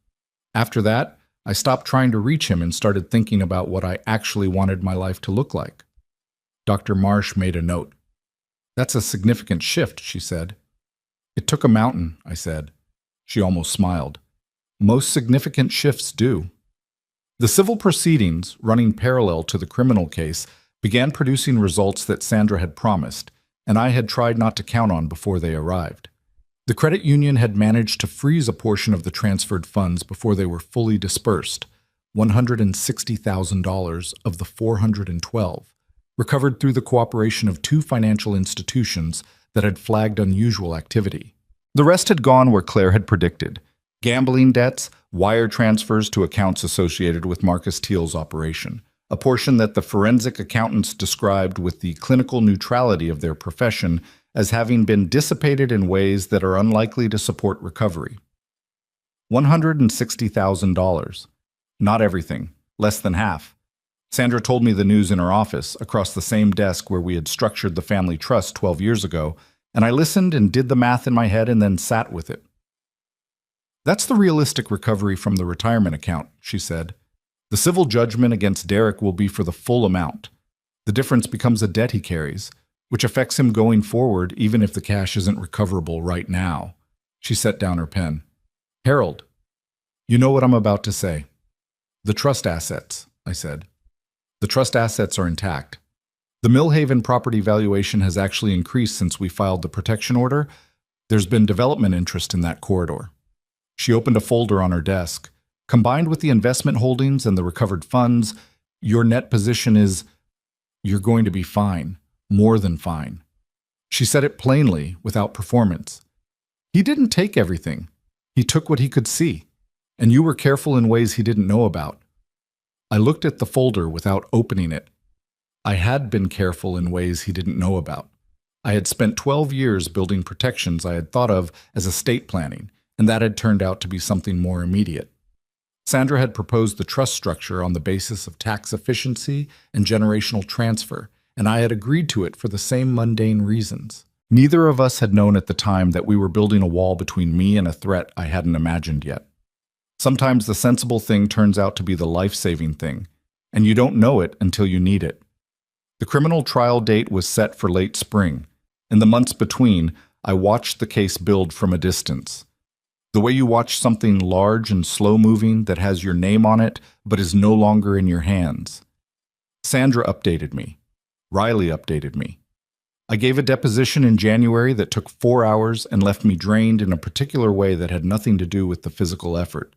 After that, I stopped trying to reach him and started thinking about what I actually wanted my life to look like. Dr. Marsh made a note. "That's a significant shift," she said. "It took a mountain," I said. She almost smiled. "Most significant shifts do." The civil proceedings, running parallel to the criminal case, began producing results that Sandra had promised, and I had tried not to count on before they arrived. The credit union had managed to freeze a portion of the transferred funds before they were fully dispersed, $160,000 of the $412, recovered through the cooperation of 2 financial institutions that had flagged unusual activity. The rest had gone where Claire had predicted: gambling debts, wire transfers to accounts associated with Marcus Teal's operation, a portion that the forensic accountants described with the clinical neutrality of their profession as having been dissipated in ways that are unlikely to support recovery. $160,000. Not everything, less than half. Sandra told me the news in her office, across the same desk where we had structured the family trust 12 years ago, and I listened and did the math in my head and then sat with it. That's the realistic recovery from the retirement account, she said. The civil judgment against Derek will be for the full amount. The difference becomes a debt he carries, which affects him going forward even if the cash isn't recoverable right now. She set down her pen. Harold, you know what I'm about to say. The trust assets, I said. The trust assets are intact. The Millhaven property valuation has actually increased since we filed the protection order. There's been development interest in that corridor. She opened a folder on her desk. Combined with the investment holdings and the recovered funds, your net position is, you're going to be fine, more than fine. She said it plainly, without performance. He didn't take everything. He took what he could see, and you were careful in ways he didn't know about. I looked at the folder without opening it. I had been careful in ways he didn't know about. I had spent 12 years building protections I had thought of as estate planning, and that had turned out to be something more immediate. Sandra had proposed the trust structure on the basis of tax efficiency and generational transfer, and I had agreed to it for the same mundane reasons. Neither of us had known at the time that we were building a wall between me and a threat I hadn't imagined yet. Sometimes the sensible thing turns out to be the life-saving thing, and you don't know it until you need it. The criminal trial date was set for late spring. In the months between, I watched the case build from a distance. The way you watch something large and slow-moving that has your name on it but is no longer in your hands. Sandra updated me. Riley updated me. I gave a deposition in January that took 4 hours and left me drained in a particular way that had nothing to do with the physical effort.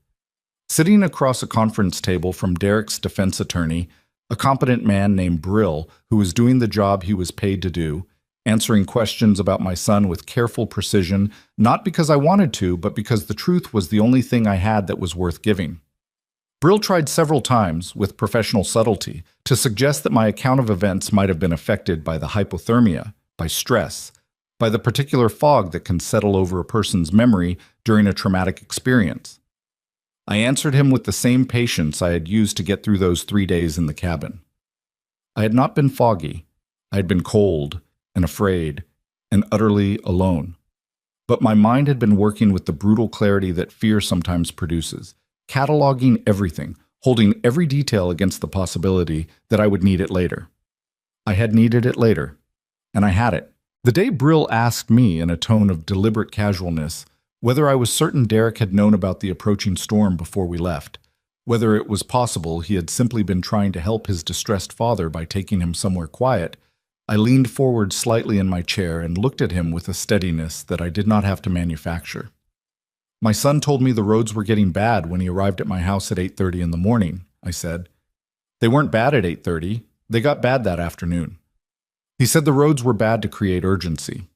Sitting across a conference table from Derek's defense attorney, a competent man named Brill, who was doing the job he was paid to do, answering questions about my son with careful precision, not because I wanted to, but because the truth was the only thing I had that was worth giving. Brill tried several times, with professional subtlety, to suggest that my account of events might have been affected by the hypothermia, by stress, by the particular fog that can settle over a person's memory during a traumatic experience. I answered him with the same patience I had used to get through those 3 days in the cabin. I had not been foggy. I had been cold and afraid and utterly alone. But my mind had been working with the brutal clarity that fear sometimes produces, cataloging everything, holding every detail against the possibility that I would need it later. I had needed it later, and I had it. The day Brill asked me in a tone of deliberate casualness whether I was certain Derek had known about the approaching storm before we left, whether it was possible he had simply been trying to help his distressed father by taking him somewhere quiet, I leaned forward slightly in my chair and looked at him with a steadiness that I did not have to manufacture. My son told me the roads were getting bad when he arrived at my house at 8:30 in the morning, I said. They weren't bad at 8:30. They got bad that afternoon. He said the roads were bad to create urgency,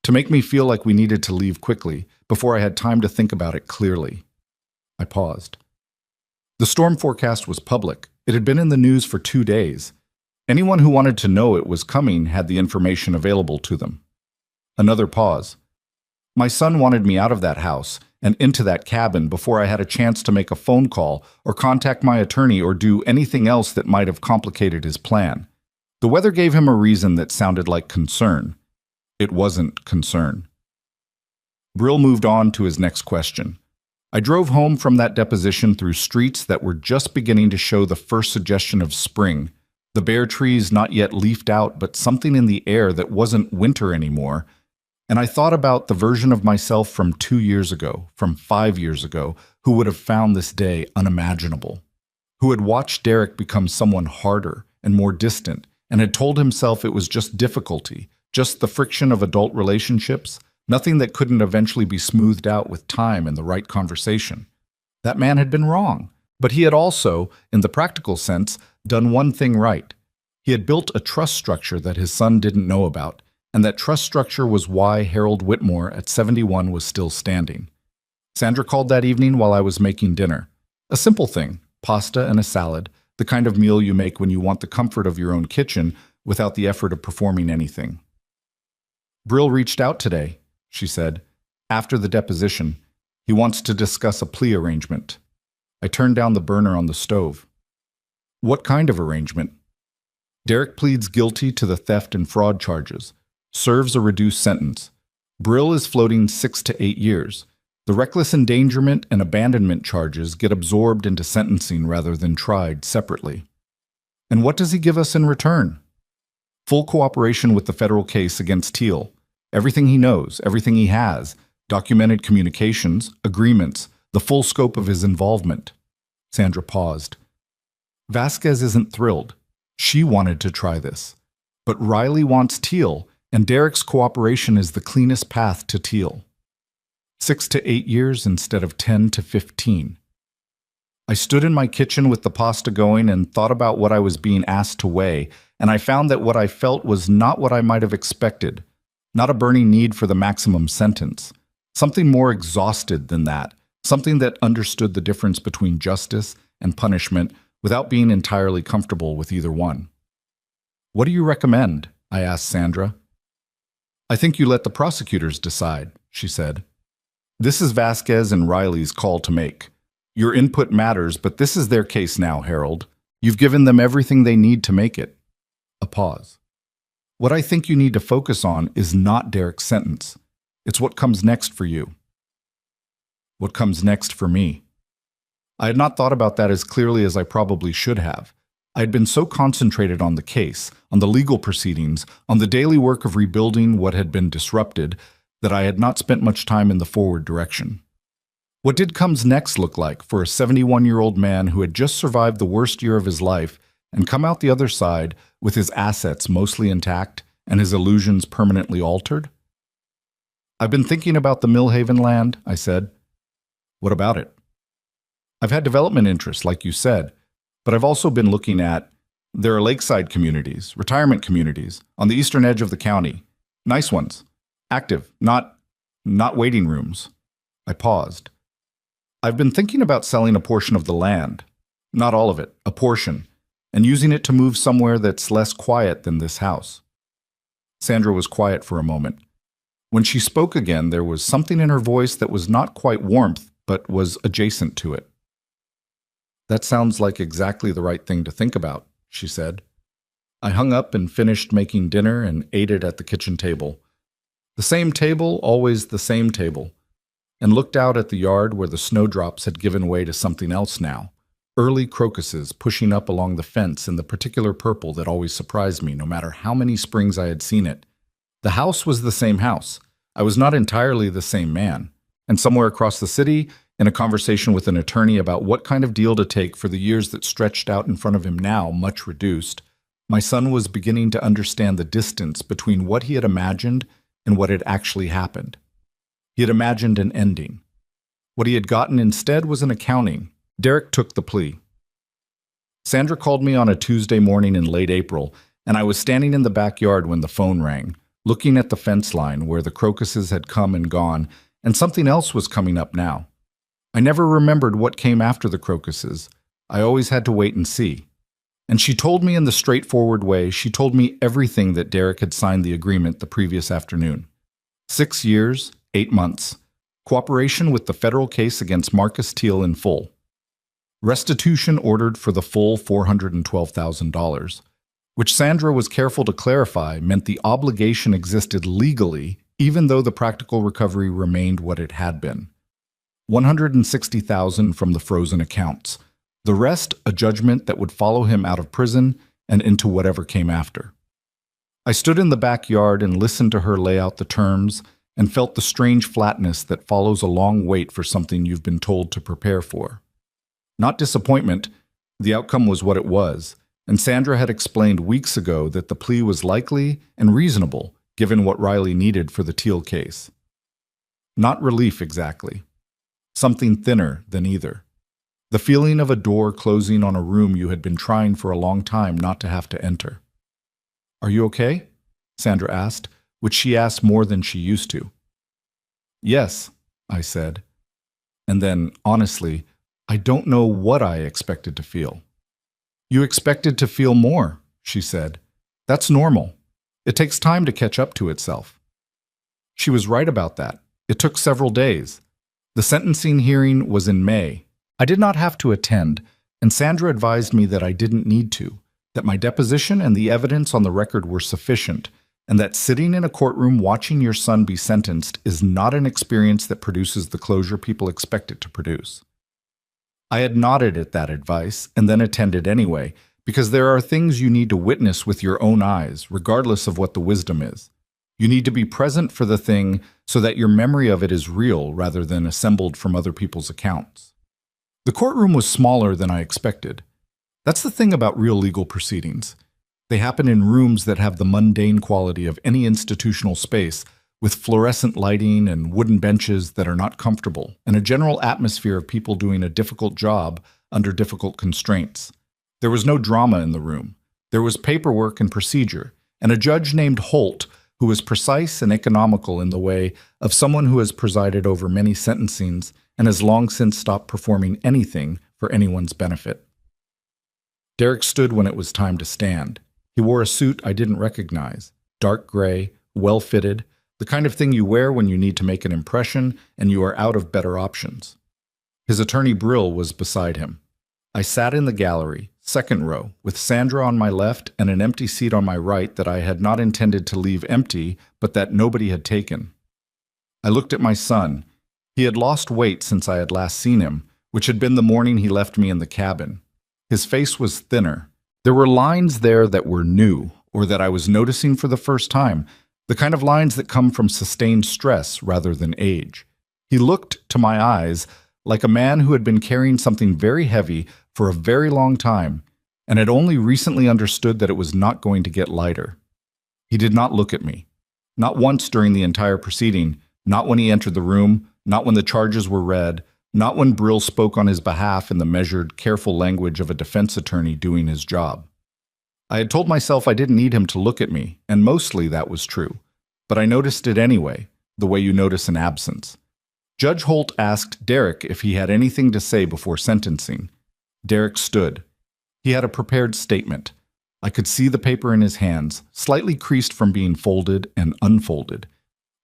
to make me feel like we needed to leave quickly, before I had time to think about it clearly. I paused. The storm forecast was public. It had been in the news for 2 days. Anyone who wanted to know it was coming had the information available to them. Another pause. My son wanted me out of that house and into that cabin before I had a chance to make a phone call or contact my attorney or do anything else that might have complicated his plan. The weather gave him a reason that sounded like concern. It wasn't concern. Brill moved on to his next question. I drove home from that deposition through streets that were just beginning to show the first suggestion of spring, the bare trees not yet leafed out, but something in the air that wasn't winter anymore, and I thought about the version of myself from 2 years ago, from 5 years ago, who would have found this day unimaginable, who had watched Derek become someone harder and more distant, and had told himself it was just difficulty, just the friction of adult relationships, nothing that couldn't eventually be smoothed out with time and the right conversation. That man had been wrong, but he had also, in the practical sense, done one thing right. He had built a trust structure that his son didn't know about, and that trust structure was why Harold Whitmore at 71 was still standing. Sandra called that evening while I was making dinner. A simple thing, pasta and a salad, the kind of meal you make when you want the comfort of your own kitchen without the effort of performing anything. Brill reached out today, she said, after the deposition. He wants to discuss a plea arrangement. I turned down the burner on the stove. What kind of arrangement? Derek pleads guilty to the theft and fraud charges, serves a reduced sentence. Brill is floating 6 to 8 years. The reckless endangerment and abandonment charges get absorbed into sentencing rather than tried separately. And what does he give us in return? Full cooperation with the federal case against Teal. Everything he knows, everything he has, documented communications, agreements, the full scope of his involvement. Sandra paused. Vasquez isn't thrilled. She wanted to try this. But Riley wants Teal, and Derek's cooperation is the cleanest path to Teal. 6 to 8 years instead of 10 to 15. I stood in my kitchen with the pasta going and thought about what I was being asked to weigh, and I found that what I felt was not what I might have expected, not a burning need for the maximum sentence. Something more exhausted than that, something that understood the difference between justice and punishment without being entirely comfortable with either one. What do you recommend? I asked Sandra. I think you let the prosecutors decide, she said. This is Vasquez and Riley's call to make. Your input matters, but this is their case now, Harold. You've given them everything they need to make it. A pause. What I think you need to focus on is not Derek's sentence. It's what comes next for you. What comes next for me? I had not thought about that as clearly as I probably should have. I had been so concentrated on the case, on the legal proceedings, on the daily work of rebuilding what had been disrupted, that I had not spent much time in the forward direction. What did comes next look like for a 71-year-old man who had just survived the worst year of his life and come out the other side with his assets mostly intact and his illusions permanently altered? I've been thinking about the Millhaven land, I said. What about it? I've had development interests, like you said, but I've also been looking at, there are lakeside communities, retirement communities, on the eastern edge of the county. Nice ones. Active, not waiting rooms. I paused. I've been thinking about selling a portion of the land. Not all of it, a portion, and using it to move somewhere that's less quiet than this house. Sandra was quiet for a moment. When she spoke again, there was something in her voice that was not quite warmth, but was adjacent to it. That sounds like exactly the right thing to think about, she said. I hung up and finished making dinner and ate it at the kitchen table. The same table, always the same table, and looked out at the yard where the snowdrops had given way to something else now, early crocuses pushing up along the fence in the particular purple that always surprised me no matter how many springs I had seen it. The house was the same house. I was not entirely the same man, and somewhere across the city, in a conversation with an attorney about what kind of deal to take for the years that stretched out in front of him now, much reduced, my son was beginning to understand the distance between what he had imagined and what had actually happened. He had imagined an ending. What he had gotten instead was an accounting. Derek took the plea. Sandra called me on a Tuesday morning in late April, and I was standing in the backyard when the phone rang, looking at the fence line where the crocuses had come and gone, and something else was coming up now. I never remembered what came after the crocuses. I always had to wait and see. And she told me in the straightforward way, she told me everything that Derek had signed the agreement the previous afternoon. 6 years, 8 months. Cooperation with the federal case against Marcus Teal in full. Restitution ordered for the full $412,000, which Sandra was careful to clarify meant the obligation existed legally, even though the practical recovery remained what it had been. $160,000 from the frozen accounts. The rest, a judgment that would follow him out of prison and into whatever came after. I stood in the backyard and listened to her lay out the terms and felt the strange flatness that follows a long wait for something you've been told to prepare for. Not disappointment, the outcome was what it was, and Sandra had explained weeks ago that the plea was likely and reasonable given what Riley needed for the Teal case. Not relief exactly. Something thinner than either. The feeling of a door closing on a room you had been trying for a long time not to have to enter. Are you okay? Sandra asked, which she asked more than she used to. Yes, I said. And then, honestly, I don't know what I expected to feel. You expected to feel more, she said. That's normal. It takes time to catch up to itself. She was right about that. It took several days. The sentencing hearing was in May. I did not have to attend, and Sandra advised me that I didn't need to, that my deposition and the evidence on the record were sufficient, and that sitting in a courtroom watching your son be sentenced is not an experience that produces the closure people expect it to produce. I had nodded at that advice and then attended anyway, because there are things you need to witness with your own eyes, regardless of what the wisdom is. You need to be present for the thing so that your memory of it is real rather than assembled from other people's accounts. The courtroom was smaller than I expected. That's the thing about real legal proceedings. They happen in rooms that have the mundane quality of any institutional space, with fluorescent lighting and wooden benches that are not comfortable, and a general atmosphere of people doing a difficult job under difficult constraints. There was no drama in the room. There was paperwork and procedure, and a judge named Holt who was precise and economical in the way of someone who has presided over many sentencings and has long since stopped performing anything for anyone's benefit. Derek stood when it was time to stand. He wore a suit I didn't recognize, dark gray, well-fitted, the kind of thing you wear when you need to make an impression and you are out of better options. His attorney Brill was beside him. I sat in the gallery, second row, with Sandra on my left and an empty seat on my right that I had not intended to leave empty, but that nobody had taken. I looked at my son. He had lost weight since I had last seen him, which had been the morning he left me in the cabin. His face was thinner. There were lines there that were new, or that I was noticing for the first time, the kind of lines that come from sustained stress rather than age. He looked, to my eyes, like a man who had been carrying something very heavy for a very long time, and had only recently understood that it was not going to get lighter. He did not look at me. Not once during the entire proceeding, not when he entered the room, not when the charges were read, not when Brill spoke on his behalf in the measured, careful language of a defense attorney doing his job. I had told myself I didn't need him to look at me, and mostly that was true. But I noticed it anyway, the way you notice an absence. Judge Holt asked Derek if he had anything to say before sentencing. Derek stood. He had a prepared statement. I could see the paper in his hands, slightly creased from being folded and unfolded.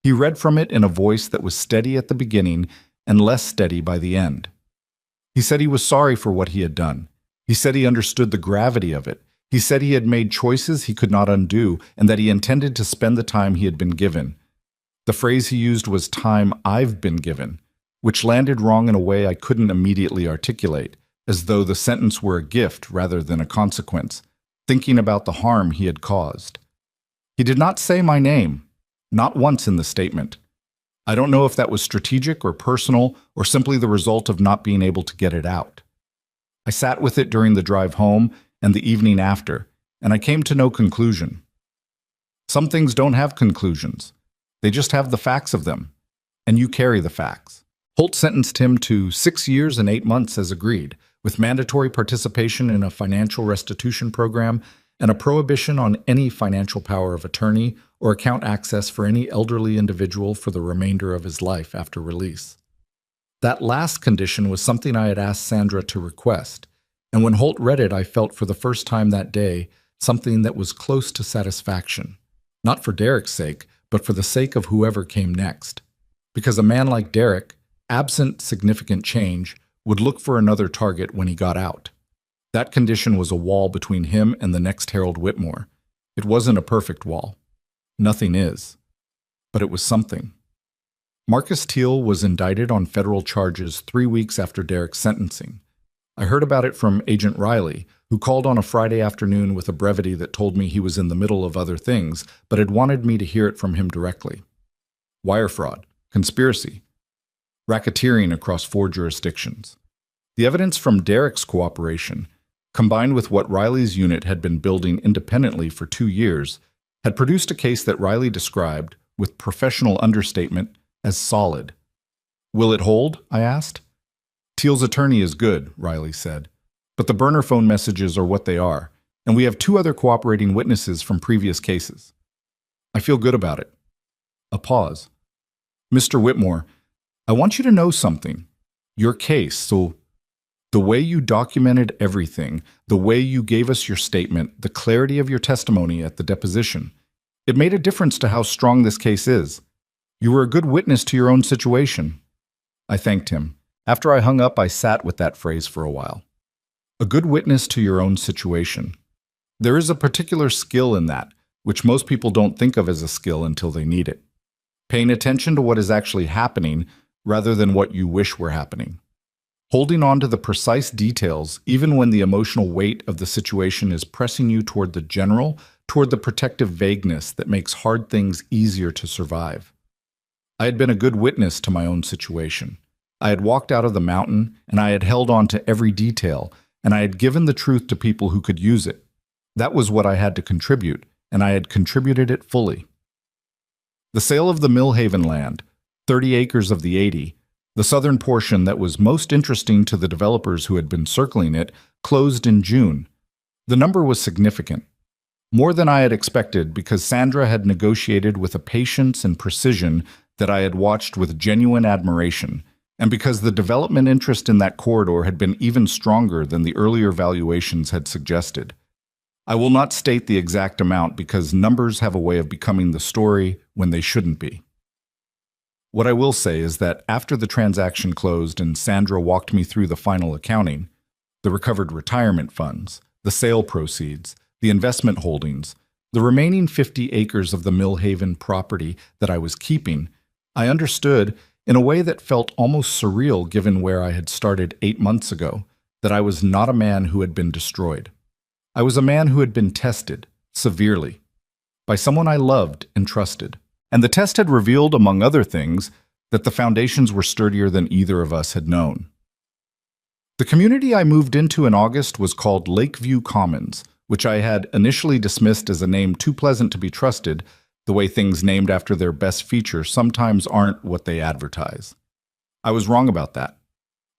He read from it in a voice that was steady at the beginning and less steady by the end. He said he was sorry for what he had done. He said he understood the gravity of it. He said he had made choices he could not undo and that he intended to spend the time he had been given. The phrase he used was "time I've been given," which landed wrong in a way I couldn't immediately articulate, as though the sentence were a gift rather than a consequence, thinking about the harm he had caused. He did not say my name, not once in the statement. I don't know if that was strategic or personal or simply the result of not being able to get it out. I sat with it during the drive home and the evening after, and I came to no conclusion. Some things don't have conclusions. They just have the facts of them, and you carry the facts. Holt sentenced him to 6 years and 8 months as agreed, with mandatory participation in a financial restitution program and a prohibition on any financial power of attorney or account access for any elderly individual for the remainder of his life after release. That last condition was something I had asked Sandra to request, and when Holt read it, I felt for the first time that day something that was close to satisfaction, not for Derek's sake, but for the sake of whoever came next. Because a man like Derek, absent significant change, would look for another target when he got out. That condition was a wall between him and the next Harold Whitmore. It wasn't a perfect wall. Nothing is. But it was something. Marcus Teal was indicted on federal charges 3 weeks after Derek's sentencing. I heard about it from Agent Riley, who called on a Friday afternoon with a brevity that told me he was in the middle of other things, but had wanted me to hear it from him directly. Wire fraud, conspiracy, racketeering across 4 jurisdictions. The evidence from Derek's cooperation, combined with what Riley's unit had been building independently for 2 years, had produced a case that Riley described, with professional understatement, as solid. Will it hold? I asked. Teal's attorney is good, Riley said, but the burner phone messages are what they are, and we have 2 other cooperating witnesses from previous cases. I feel good about it. A pause. Mr. Whitmore, I want you to know something. Your case, so the way you documented everything, the way you gave us your statement, the clarity of your testimony at the deposition, it made a difference to how strong this case is. You were a good witness to your own situation. I thanked him. After I hung up, I sat with that phrase for a while. A good witness to your own situation. There is a particular skill in that, which most people don't think of as a skill until they need it. Paying attention to what is actually happening rather than what you wish were happening. Holding on to the precise details, even when the emotional weight of the situation is pressing you toward the general, toward the protective vagueness that makes hard things easier to survive. I had been a good witness to my own situation. I had walked out of the mountain, and I had held on to every detail, and I had given the truth to people who could use it. That was what I had to contribute, and I had contributed it fully. The sale of the Millhaven land, 30 acres of the 80, the southern portion that was most interesting to the developers who had been circling it, closed in June. The number was significant. More than I had expected because Sandra had negotiated with a patience and precision that I had watched with genuine admiration, and because the development interest in that corridor had been even stronger than the earlier valuations had suggested. I will not state the exact amount because numbers have a way of becoming the story when they shouldn't be. What I will say is that after the transaction closed and Sandra walked me through the final accounting, the recovered retirement funds, the sale proceeds, the investment holdings, the remaining 50 acres of the Millhaven property that I was keeping, I understood, in a way that felt almost surreal given where I had started 8 months ago, that I was not a man who had been destroyed. I was a man who had been tested, severely, by someone I loved and trusted. And the test had revealed, among other things, that the foundations were sturdier than either of us had known. The community I moved into in August was called Lakeview Commons, which I had initially dismissed as a name too pleasant to be trusted, the way things named after their best feature sometimes aren't what they advertise. I was wrong about that.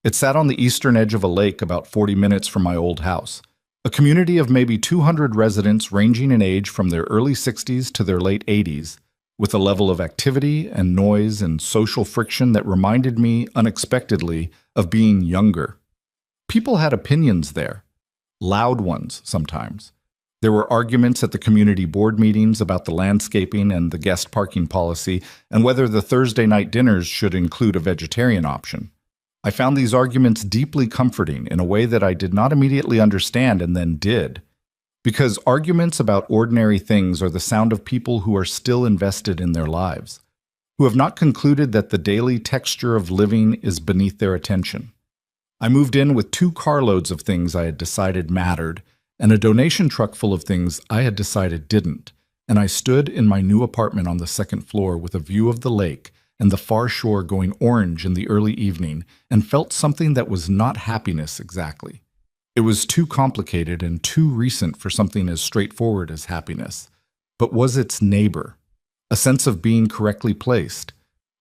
It sat on the eastern edge of a lake about 40 minutes from my old house, a community of maybe 200 residents ranging in age from their early 60s to their late 80s, with a level of activity and noise and social friction that reminded me, unexpectedly, of being younger. People had opinions there, loud ones sometimes. There were arguments at the community board meetings about the landscaping and the guest parking policy and whether the Thursday night dinners should include a vegetarian option. I found these arguments deeply comforting in a way that I did not immediately understand and then did. Because arguments about ordinary things are the sound of people who are still invested in their lives, who have not concluded that the daily texture of living is beneath their attention. I moved in with 2 carloads of things I had decided mattered, and a donation truck full of things I had decided didn't, and I stood in my new apartment on the 2nd floor with a view of the lake and the far shore going orange in the early evening, and felt something that was not happiness exactly. It was too complicated and too recent for something as straightforward as happiness, but was its neighbor, a sense of being correctly placed,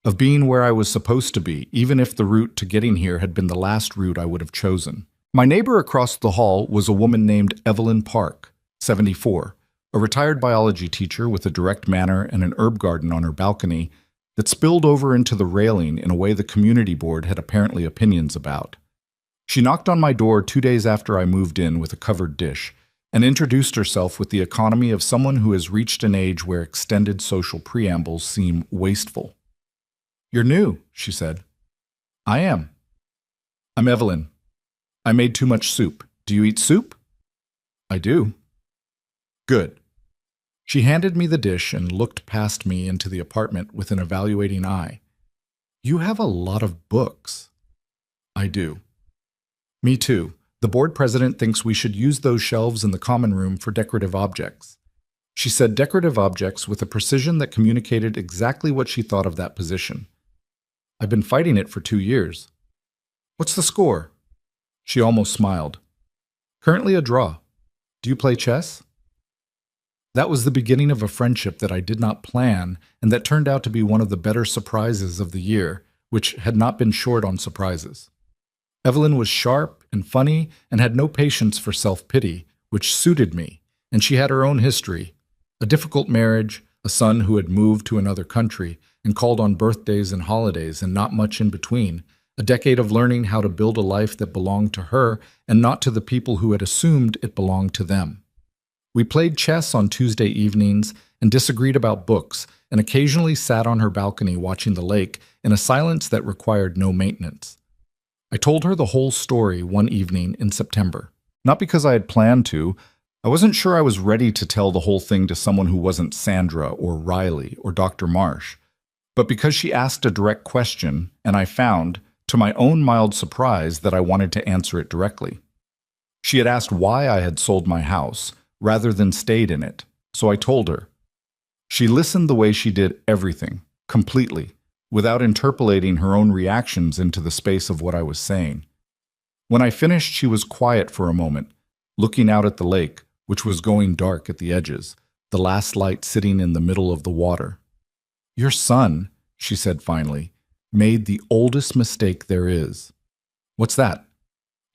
of being where I was supposed to be, even if the route to getting here had been the last route I would have chosen. My neighbor across the hall was a woman named Evelyn Park, 74, a retired biology teacher with a direct manner and an herb garden on her balcony that spilled over into the railing in a way the community board had apparently opinions about. She knocked on my door 2 days after I moved in with a covered dish and introduced herself with the economy of someone who has reached an age where extended social preambles seem wasteful. "You're new," she said. "I am." "I'm Evelyn. I made too much soup. Do you eat soup?" "I do." "Good." She handed me the dish and looked past me into the apartment with an evaluating eye. "You have a lot of books." "I do." "Me too. The board president thinks we should use those shelves in the common room for decorative objects." She said decorative objects with a precision that communicated exactly what she thought of that position. "I've been fighting it for 2 years." "What's the score?" She almost smiled. "Currently a draw. Do you play chess?" That was the beginning of a friendship that I did not plan and that turned out to be one of the better surprises of the year, which had not been short on surprises. Evelyn was sharp and funny and had no patience for self-pity, which suited me, and she had her own history. A difficult marriage, a son who had moved to another country and called on birthdays and holidays and not much in between, a decade of learning how to build a life that belonged to her and not to the people who had assumed it belonged to them. We played chess on Tuesday evenings and disagreed about books, and occasionally sat on her balcony watching the lake in a silence that required no maintenance. I told her the whole story one evening in September. Not because I had planned to. I wasn't sure I was ready to tell the whole thing to someone who wasn't Sandra or Riley or Dr. Marsh, but because she asked a direct question, and I found, to my own mild surprise, that I wanted to answer it directly. She had asked why I had sold my house, rather than stayed in it, so I told her. She listened the way she did everything, completely, without interpolating her own reactions into the space of what I was saying. When I finished, she was quiet for a moment, looking out at the lake, which was going dark at the edges, the last light sitting in the middle of the water. "Your son," she said finally, "made the oldest mistake there is." "What's that?"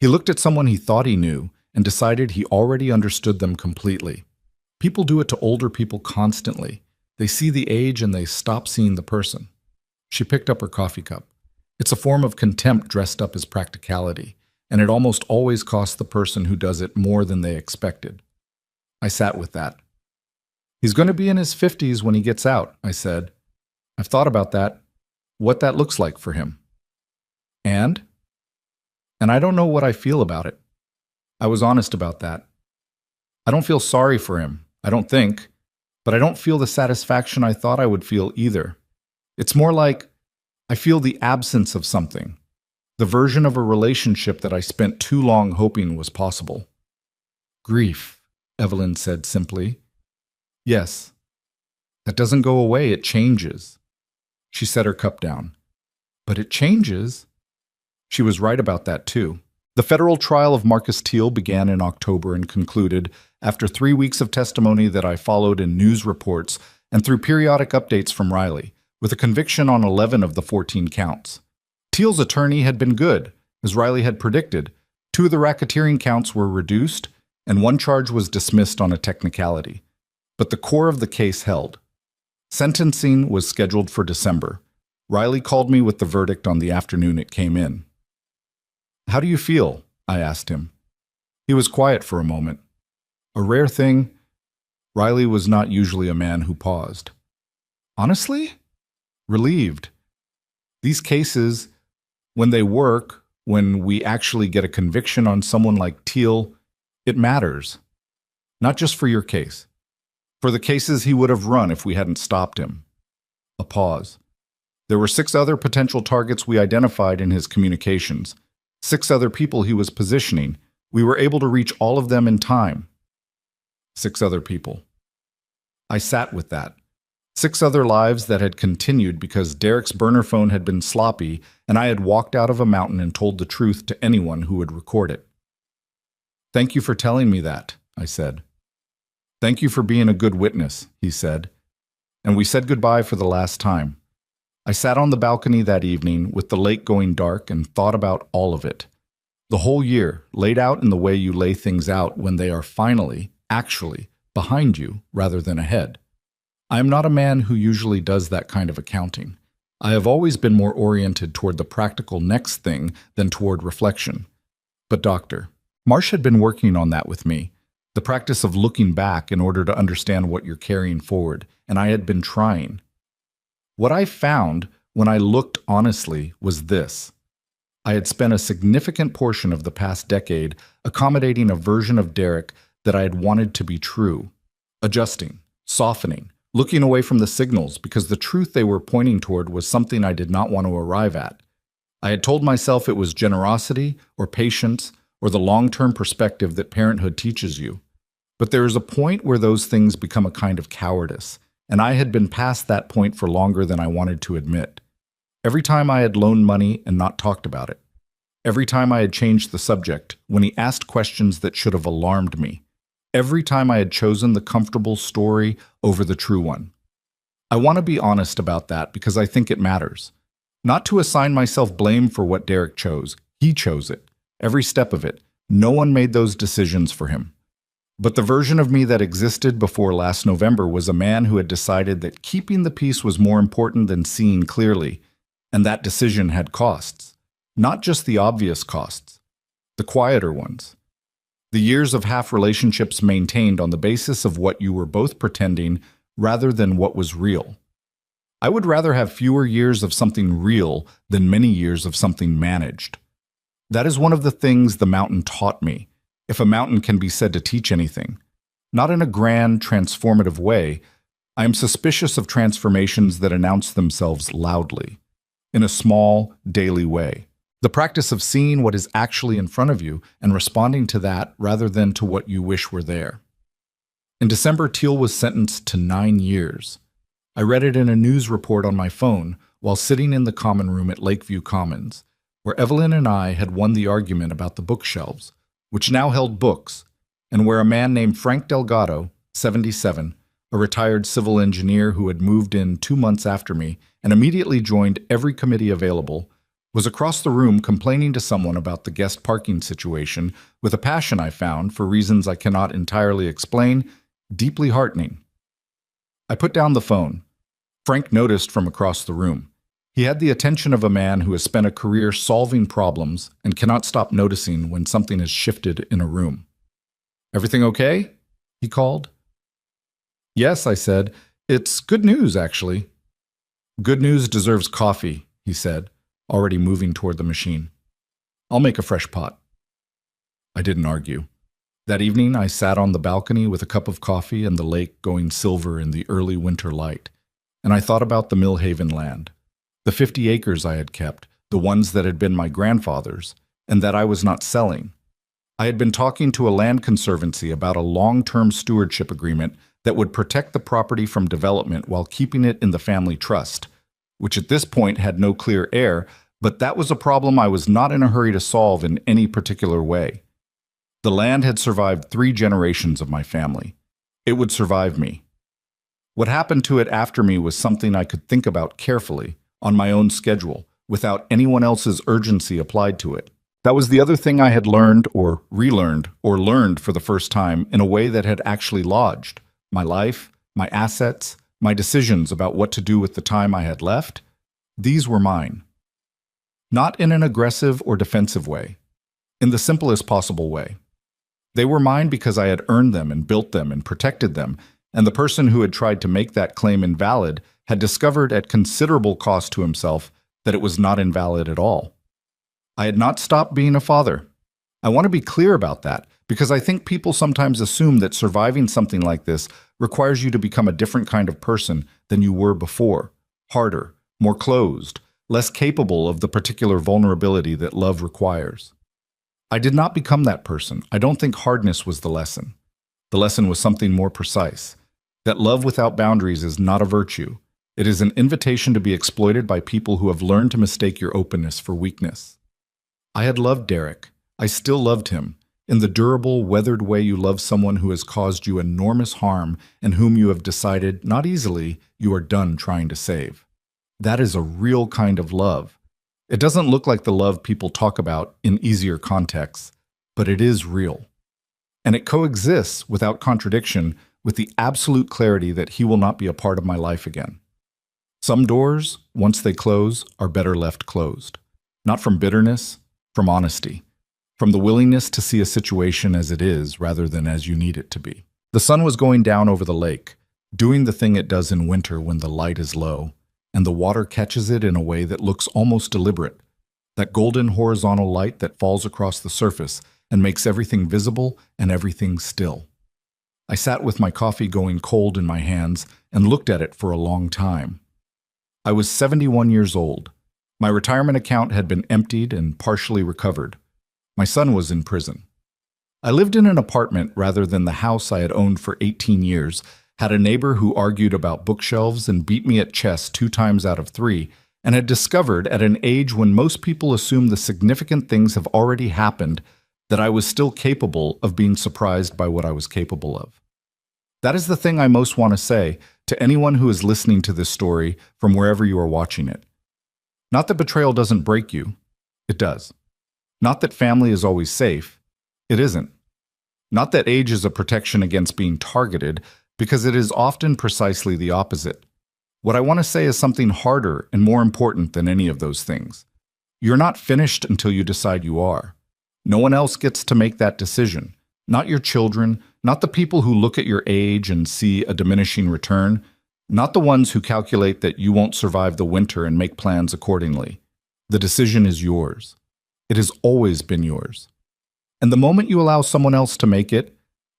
"He looked at someone he thought he knew and decided he already understood them completely. People do it to older people constantly. They see the age and they stop seeing the person." She picked up her coffee cup. It's a form of contempt dressed up as practicality, and it almost always costs the person who does it more than they expected. I sat with that. "He's going to be in his 50s when he gets out," I said. "I've thought about that, what that looks like for him." And I don't know what I feel about it. I was honest about that. I don't feel sorry for him, I don't think, but I don't feel the satisfaction I thought I would feel either. It's more like I feel the absence of something, the version of a relationship that I spent too long hoping was possible. "Grief," Evelyn said simply. "Yes. That doesn't go away, it changes." She set her cup down. "But it changes." She was right about that too. The federal trial of Marcus Teal began in October and concluded after 3 weeks of testimony that I followed in news reports and through periodic updates from Riley, with a conviction on 11 of the 14 counts. Teal's attorney had been good, as Riley had predicted. 2 of the racketeering counts were reduced, and 1 charge was dismissed on a technicality. But the core of the case held. Sentencing was scheduled for December. Riley called me with the verdict on the afternoon it came in. "How do you feel?" I asked him. He was quiet for a moment. A rare thing. Riley was not usually a man who paused. "Honestly? Relieved. These cases, when they work, when we actually get a conviction on someone like Teal, it matters. Not just for your case. For the cases he would have run if we hadn't stopped him." A pause. "There were 6 other potential targets we identified in his communications. 6 other people he was positioning. We were able to reach all of them in time." 6 other people. I sat with that. 6 other lives that had continued because Derek's burner phone had been sloppy and I had walked out of a mountain and told the truth to anyone who would record it. "Thank you for telling me that," I said. "Thank you for being a good witness," he said. And we said goodbye for the last time. I sat on the balcony that evening with the lake going dark and thought about all of it. The whole year, laid out in the way you lay things out when they are finally, actually, behind you rather than ahead. I am not a man who usually does that kind of accounting. I have always been more oriented toward the practical next thing than toward reflection. But Dr. Marsh had been working on that with me, the practice of looking back in order to understand what you're carrying forward, and I had been trying. What I found when I looked honestly was this. I had spent a significant portion of the past decade accommodating a version of Derek that I had wanted to be true, adjusting, softening, looking away from the signals because the truth they were pointing toward was something I did not want to arrive at. I had told myself it was generosity or patience or the long-term perspective that parenthood teaches you. But there is a point where those things become a kind of cowardice, and I had been past that point for longer than I wanted to admit. Every time I had loaned money and not talked about it. Every time I had changed the subject when he asked questions that should have alarmed me. Every time I had chosen the comfortable story over the true one. I want to be honest about that because I think it matters. Not to assign myself blame for what Derek chose. He chose it. Every step of it. No one made those decisions for him. But the version of me that existed before last November was a man who had decided that keeping the peace was more important than seeing clearly, and that decision had costs. Not just the obvious costs, the quieter ones. The years of half relationships maintained on the basis of what you were both pretending rather than what was real. I would rather have fewer years of something real than many years of something managed. That is one of the things the mountain taught me, if a mountain can be said to teach anything. Not in a grand, transformative way, I am suspicious of transformations that announce themselves loudly, in a small, daily way. The practice of seeing what is actually in front of you and responding to that rather than to what you wish were there. In December, Teal was sentenced to 9 years. I read it in a news report on my phone while sitting in the common room at Lakeview Commons, where Evelyn and I had won the argument about the bookshelves, which now held books, and where a man named Frank Delgado, 77, a retired civil engineer who had moved in 2 months after me and immediately joined every committee available, was across the room complaining to someone about the guest parking situation with a passion I found, for reasons I cannot entirely explain, deeply heartening. I put down the phone. Frank noticed from across the room. He had the attention of a man who has spent a career solving problems and cannot stop noticing when something has shifted in a room. "Everything okay?" he called. "Yes," I said. "It's good news, actually." "Good news deserves coffee," he said, already moving toward the machine. "I'll make a fresh pot." I didn't argue. That evening, I sat on the balcony with a cup of coffee and the lake going silver in the early winter light, and I thought about the Millhaven land, the 50 acres I had kept, the ones that had been my grandfather's, and that I was not selling. I had been talking to a land conservancy about a long-term stewardship agreement that would protect the property from development while keeping it in the family trust, which at this point had no clear heir, but that was a problem I was not in a hurry to solve in any particular way. The land had survived 3 generations of my family. It would survive me. What happened to it after me was something I could think about carefully, on my own schedule, without anyone else's urgency applied to it. That was the other thing I had learned or relearned or learned for the first time in a way that had actually lodged. My life, my assets, my decisions about what to do with the time I had left, these were mine. Not in an aggressive or defensive way, in the simplest possible way. They were mine because I had earned them and built them and protected them, and the person who had tried to make that claim invalid had discovered at considerable cost to himself that it was not invalid at all. I had not stopped being a father. I want to be clear about that, because I think people sometimes assume that surviving something like this requires you to become a different kind of person than you were before, harder, more closed, less capable of the particular vulnerability that love requires. I did not become that person. I don't think hardness was the lesson. The lesson was something more precise, that love without boundaries is not a virtue. It is an invitation to be exploited by people who have learned to mistake your openness for weakness. I had loved Derek. I still loved him, in the durable, weathered way you love someone who has caused you enormous harm and whom you have decided, not easily, you are done trying to save. That is a real kind of love. It doesn't look like the love people talk about in easier contexts, but it is real. And it coexists without contradiction with the absolute clarity that he will not be a part of my life again. Some doors, once they close, are better left closed. Not from bitterness, from honesty, from the willingness to see a situation as it is rather than as you need it to be. The sun was going down over the lake, doing the thing it does in winter when the light is low, and the water catches it in a way that looks almost deliberate, that golden horizontal light that falls across the surface and makes everything visible and everything still. I sat with my coffee going cold in my hands and looked at it for a long time. I was 71 years old. My retirement account had been emptied and partially recovered. My son was in prison. I lived in an apartment rather than the house I had owned for 18 years, had a neighbor who argued about bookshelves and beat me at chess 2 times out of 3, and had discovered at an age when most people assume the significant things have already happened that I was still capable of being surprised by what I was capable of. That is the thing I most want to say to anyone who is listening to this story from wherever you are watching it. Not that betrayal doesn't break you. It does. Not that family is always safe. It isn't. Not that age is a protection against being targeted, because it is often precisely the opposite. What I want to say is something harder and more important than any of those things. You're not finished until you decide you are. No one else gets to make that decision. Not your children, not the people who look at your age and see a diminishing return. Not the ones who calculate that you won't survive the winter and make plans accordingly. The decision is yours. It has always been yours. And the moment you allow someone else to make it,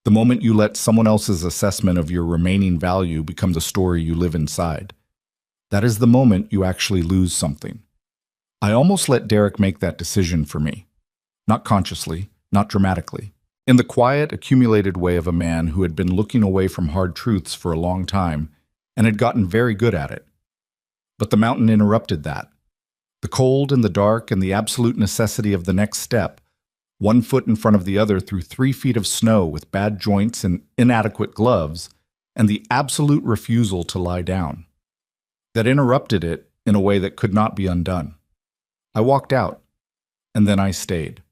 the moment you let someone else's assessment of your remaining value become the story you live inside, that is the moment you actually lose something. I almost let Derek make that decision for me. Not consciously, not dramatically. In the quiet, accumulated way of a man who had been looking away from hard truths for a long time and had gotten very good at it. But the mountain interrupted that. The cold and the dark and the absolute necessity of the next step, one foot in front of the other through 3 feet of snow with bad joints and inadequate gloves, and the absolute refusal to lie down. That interrupted it in a way that could not be undone. I walked out, and then I stayed.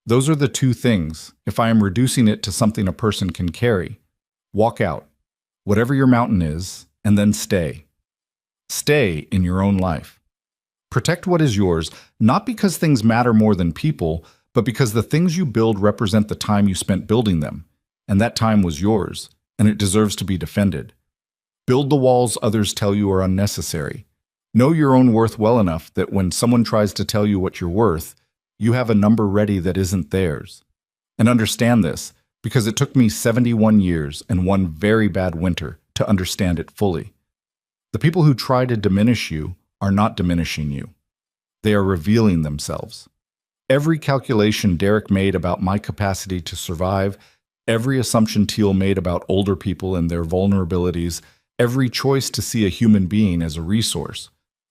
Those are the two things, if I am reducing it to something a person can carry. Walk out, whatever your mountain is, and then stay. Stay in your own life. Protect what is yours, not because things matter more than people, but because the things you build represent the time you spent building them, and that time was yours, and it deserves to be defended. Build the walls others tell you are unnecessary. Know your own worth well enough that when someone tries to tell you what you're worth, you have a number ready that isn't theirs. And understand this, because it took me 71 years and one very bad winter to understand it fully. The people who try to diminish you are not diminishing you. They are revealing themselves. Every calculation Derek made about my capacity to survive, every assumption Teal made about older people and their vulnerabilities, every choice to see a human being as a resource,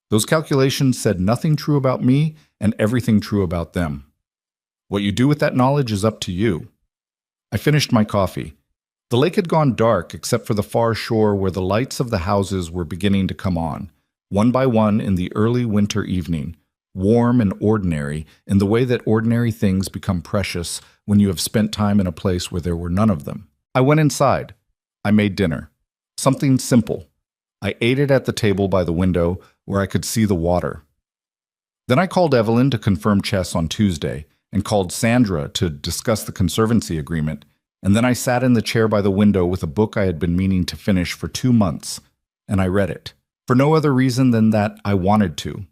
those calculations said nothing true about me and everything true about them. What you do with that knowledge is up to you. I finished my coffee. The lake had gone dark except for the far shore where the lights of the houses were beginning to come on, one by one in the early winter evening, warm and ordinary in the way that ordinary things become precious when you have spent time in a place where there were none of them. I went inside. I made dinner. Something simple. I ate it at the table by the window where I could see the water. Then I called Evelyn to confirm chess on Tuesday and called Sandra to discuss the conservancy agreement, and then I sat in the chair by the window with a book I had been meaning to finish for 2 months, and I read it, for no other reason than that I wanted to.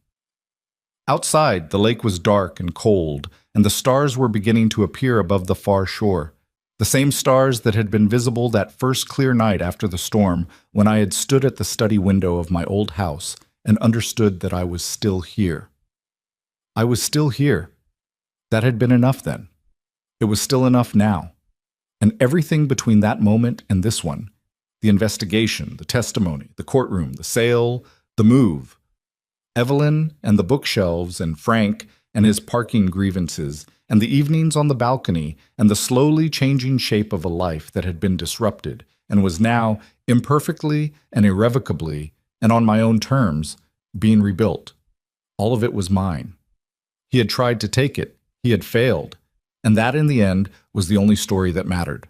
Outside, the lake was dark and cold, and the stars were beginning to appear above the far shore, the same stars that had been visible that first clear night after the storm when I had stood at the study window of my old house and understood that I was still here. I was still here. That had been enough then. It was still enough now. And everything between that moment and this one, the investigation, the testimony, the courtroom, the sale, the move, Evelyn and the bookshelves and Frank and his parking grievances and the evenings on the balcony and the slowly changing shape of a life that had been disrupted and was now, imperfectly and irrevocably, and on my own terms, being rebuilt. All of it was mine. He had tried to take it. He had failed. And that, in the end, was the only story that mattered.